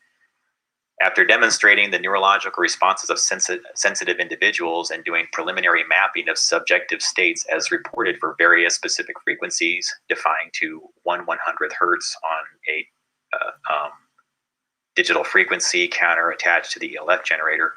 After demonstrating the neurological responses of sensitive individuals and doing preliminary mapping of subjective states as reported for various specific frequencies, defined to 1/100th hertz on a digital frequency counter attached to the ELF generator,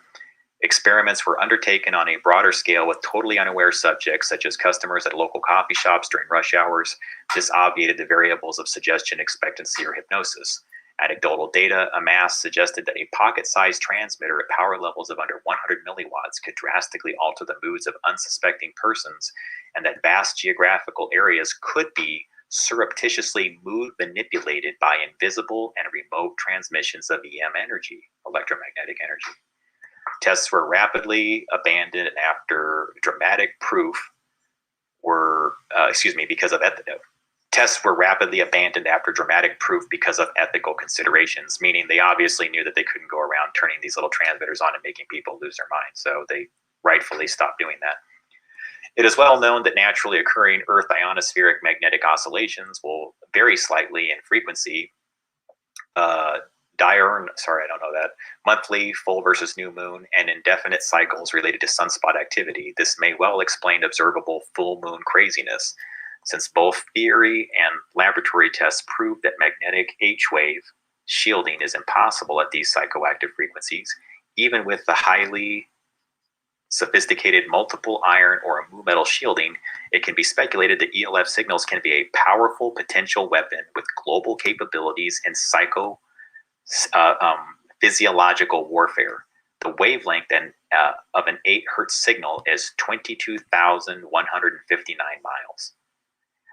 experiments were undertaken on a broader scale with totally unaware subjects, such as customers at local coffee shops during rush hours. This obviated the variables of suggestion, expectancy, or hypnosis. Anecdotal data amassed suggested that a pocket-sized transmitter at power levels of under 100 milliwatts could drastically alter the moods of unsuspecting persons, and that vast geographical areas could be surreptitiously mood manipulated by invisible and remote transmissions of EM energy, electromagnetic energy. Tests were rapidly abandoned after dramatic proof Tests were rapidly abandoned after dramatic proof because of ethical considerations, meaning they obviously knew that they couldn't go around turning these little transmitters on and making people lose their minds. So they rightfully stopped doing that. It is well known that naturally occurring Earth ionospheric magnetic oscillations will vary slightly in frequency. Monthly, full versus new moon, and indefinite cycles related to sunspot activity. This may well explain observable full moon craziness, since both theory and laboratory tests prove that magnetic H-wave shielding is impossible at these psychoactive frequencies. Even with the highly sophisticated multiple iron or mu metal shielding, it can be speculated that ELF signals can be a powerful potential weapon with global capabilities in physiological warfare. The wavelength of an 8 hertz signal is 22,159 miles.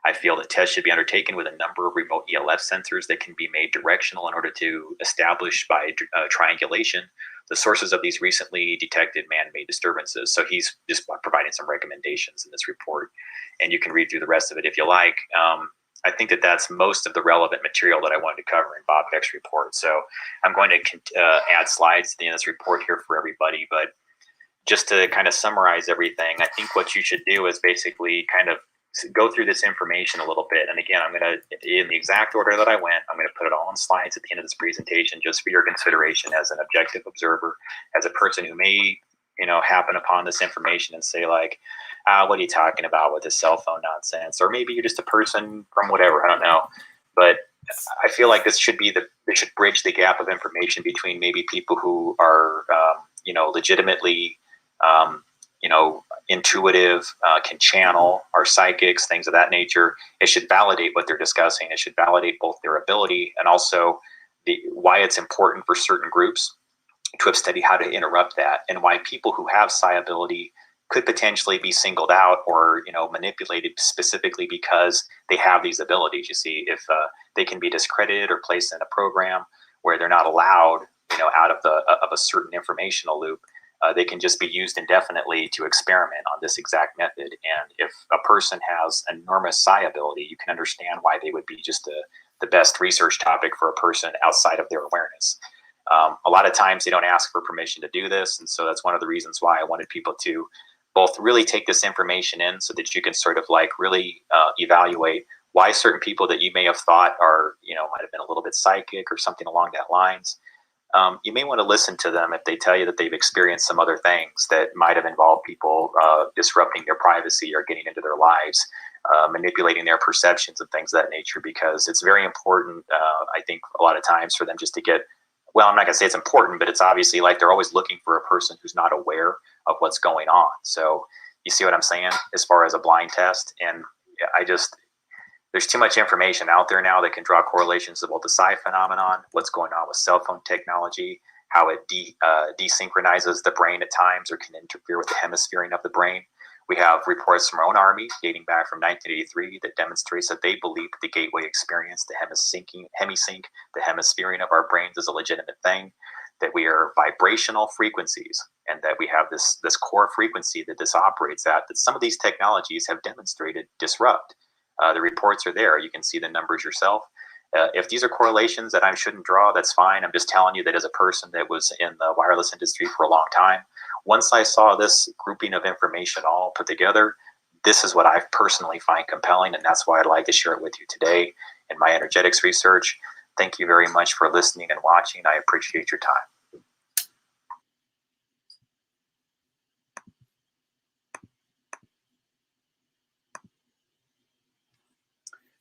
I feel that tests should be undertaken with a number of remote ELF sensors that can be made directional in order to establish by triangulation the sources of these recently detected man-made disturbances. So he's just providing some recommendations in this report, and you can read through the rest of it if you like. I think that that's most of the relevant material that I wanted to cover in Bob Beck's report. So I'm going to add slides to the end of this report here for everybody, but just to kind of summarize everything, I think what you should do is basically kind of go through this information a little bit. And again, I'm going to, in the exact order that I went, I'm going to put it all on slides at the end of this presentation, just for your consideration as an objective observer, as a person who may, happen upon this information and say like, what are you talking about with this cell phone nonsense? Or maybe you're just a person from whatever, I don't know. But I feel like this should bridge the gap of information between maybe people who are, legitimately, intuitive, can channel, are psychics, things of that nature. It should validate what they're discussing. It should validate both their ability and also why it's important for certain groups to have studied how to interrupt that, and why people who have psi ability could potentially be singled out or manipulated specifically because they have these abilities. You see, if they can be discredited or placed in a program where they're not allowed, out of a certain informational loop, they can just be used indefinitely to experiment on this exact method. And if a person has enormous psi ability, you can understand why they would be just the best research topic for a person outside of their awareness. A lot of times they don't ask for permission to do this. And so that's one of the reasons why I wanted people to both really take this information in so that you can sort of like really evaluate why certain people that you may have thought are, might have been a little bit psychic or something along that lines. You may want to listen to them if they tell you that they've experienced some other things that might have involved people disrupting their privacy or getting into their lives, manipulating their perceptions and things of that nature, because it's very important, I think, a lot of times for them just to get, well, I'm not going to say it's important, but it's obviously like they're always looking for a person who's not aware of what's going on. So you see what I'm saying as far as a blind test? And there's too much information out there now that can draw correlations to both the psi phenomenon, what's going on with cell phone technology, how it desynchronizes the brain at times or can interfere with the hemisphering of the brain. We have reports from our own Army dating back from 1983 that demonstrates that they believe that the gateway experience, the hemisync, the hemisphering of our brains is a legitimate thing, that we are vibrational frequencies, and that we have this core frequency that this operates at, that some of these technologies have demonstrated disrupt. The reports are there. You can see the numbers yourself. If these are correlations that I shouldn't draw, that's fine. I'm just telling you that as a person that was in the wireless industry for a long time, once I saw this grouping of information all put together, this is what I personally find compelling, and that's why I'd like to share it with you today in my energetics research. Thank you very much for listening and watching. I appreciate your time.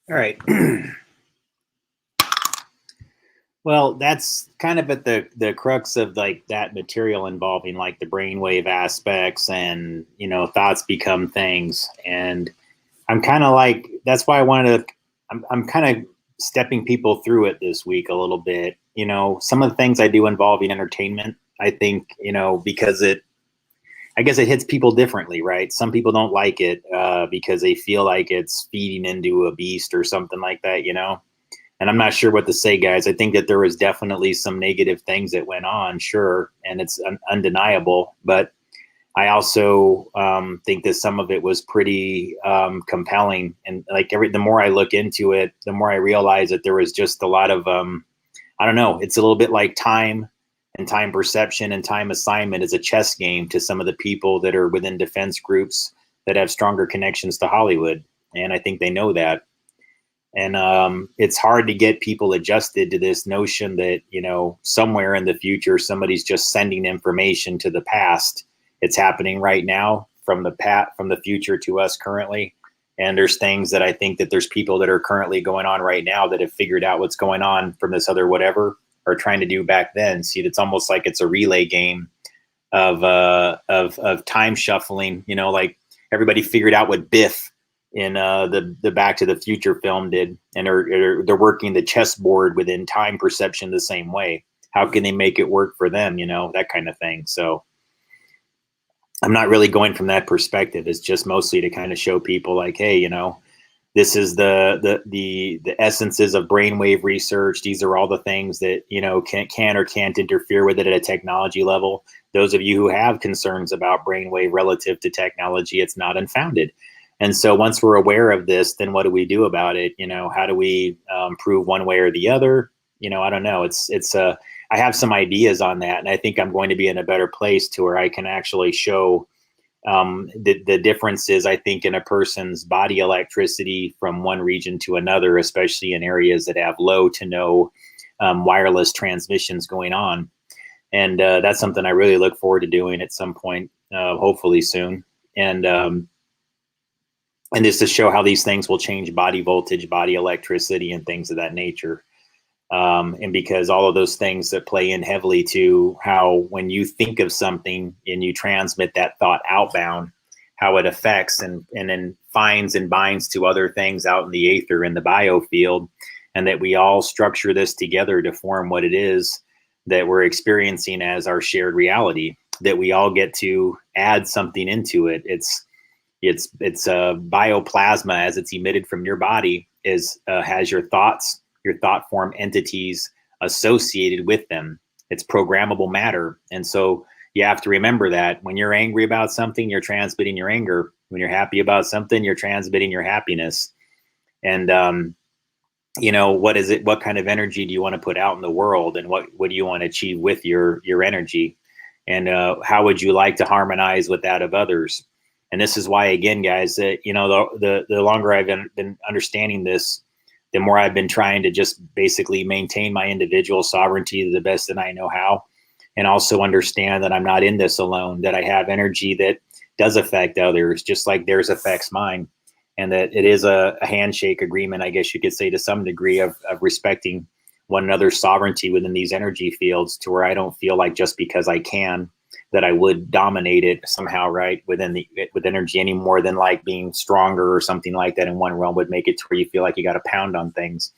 All right. Well, that's kind of at the crux of like that material involving like the brainwave aspects and, you know, thoughts become things. And I'm kind of like, that's why I wanted to, I'm kind of stepping people through it this week a little bit. You know, some of the things I do involving entertainment, I think, you know, because I guess it hits people differently, right? Some people don't like it because they feel like it's feeding into a beast or something like that, you know? And I'm not sure what to say, guys. I think that there was definitely some negative things that went on, sure, and it's undeniable. But I also think that some of it was pretty compelling. And like the more I look into it, the more I realize that there was just a lot of, I don't know, it's a little bit like time and time perception and time assignment is a chess game to some of the people that are within defense groups that have stronger connections to Hollywood. And I think they know that. And it's hard to get people adjusted to this notion that, you know, somewhere in the future, somebody's just sending information to the past. It's happening right now from the future to us currently. And there's things that I think that there's people that are currently going on right now that have figured out what's going on from this other whatever or trying to do back then. See, it's almost like it's a relay game of time shuffling, you know, like everybody figured out what Biff in the Back to the Future film did, and they're working the chessboard within time perception the same way. How can they make it work for them? You know, that kind of thing. So I'm not really going from that perspective. It's just mostly to kind of show people like, hey, you know, this is the essences of brainwave research. These are all the things that, you know, can or can't interfere with it at a technology level. Those of you who have concerns about brainwave relative to technology, it's not unfounded. And so once we're aware of this, then what do we do about it? You know, how do we prove one way or the other? You know, I don't know. I have some ideas on that, and I think I'm going to be in a better place to where I can actually show the differences, I think, in a person's body electricity from one region to another, especially in areas that have low to no wireless transmissions going on. And that's something I really look forward to doing at some point, hopefully soon. And just to show how these things will change body voltage, body electricity, and things of that nature. And because all of those things that play in heavily to how when you think of something and you transmit that thought outbound, how it affects and then finds and binds to other things out in the aether in the biofield, and that we all structure this together to form what it is that we're experiencing as our shared reality, that we all get to add something into it. It's bioplasma as it's emitted from your body has your thoughts, your thought form entities associated with them. It's programmable matter. And so you have to remember that when you're angry about something, you're transmitting your anger. When you're happy about something, you're transmitting your happiness. And, you know, what is it? What kind of energy do you want to put out in the world? And what do you want to achieve with your energy? And how would you like to harmonize with that of others? And this is why, again, guys, you know, the longer I've been understanding this, the more I've been trying to just basically maintain my individual sovereignty to the best that I know how, and also understand that I'm not in this alone, that I have energy that does affect others, just like theirs affects mine, and that it is a handshake agreement, I guess you could say, to some degree of respecting one another's sovereignty within these energy fields, to where I don't feel like just because I can, that I would dominate it somehow, right, with energy, any more than like being stronger or something like that in one realm would make it to where you feel like you got to pound on things.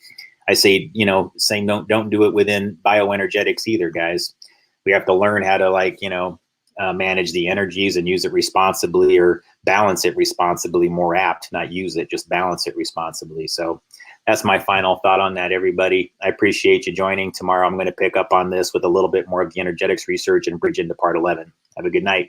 I say, you know, saying don't do it within bioenergetics either, guys. We have to learn how to, like, manage the energies and use it responsibly, or balance it responsibly, more apt, not use it, just balance it responsibly. So that's my final thought on that, everybody. I appreciate you joining. Tomorrow I'm going to pick up on this with a little bit more of the energetics research and bridge into part 11. Have a good night.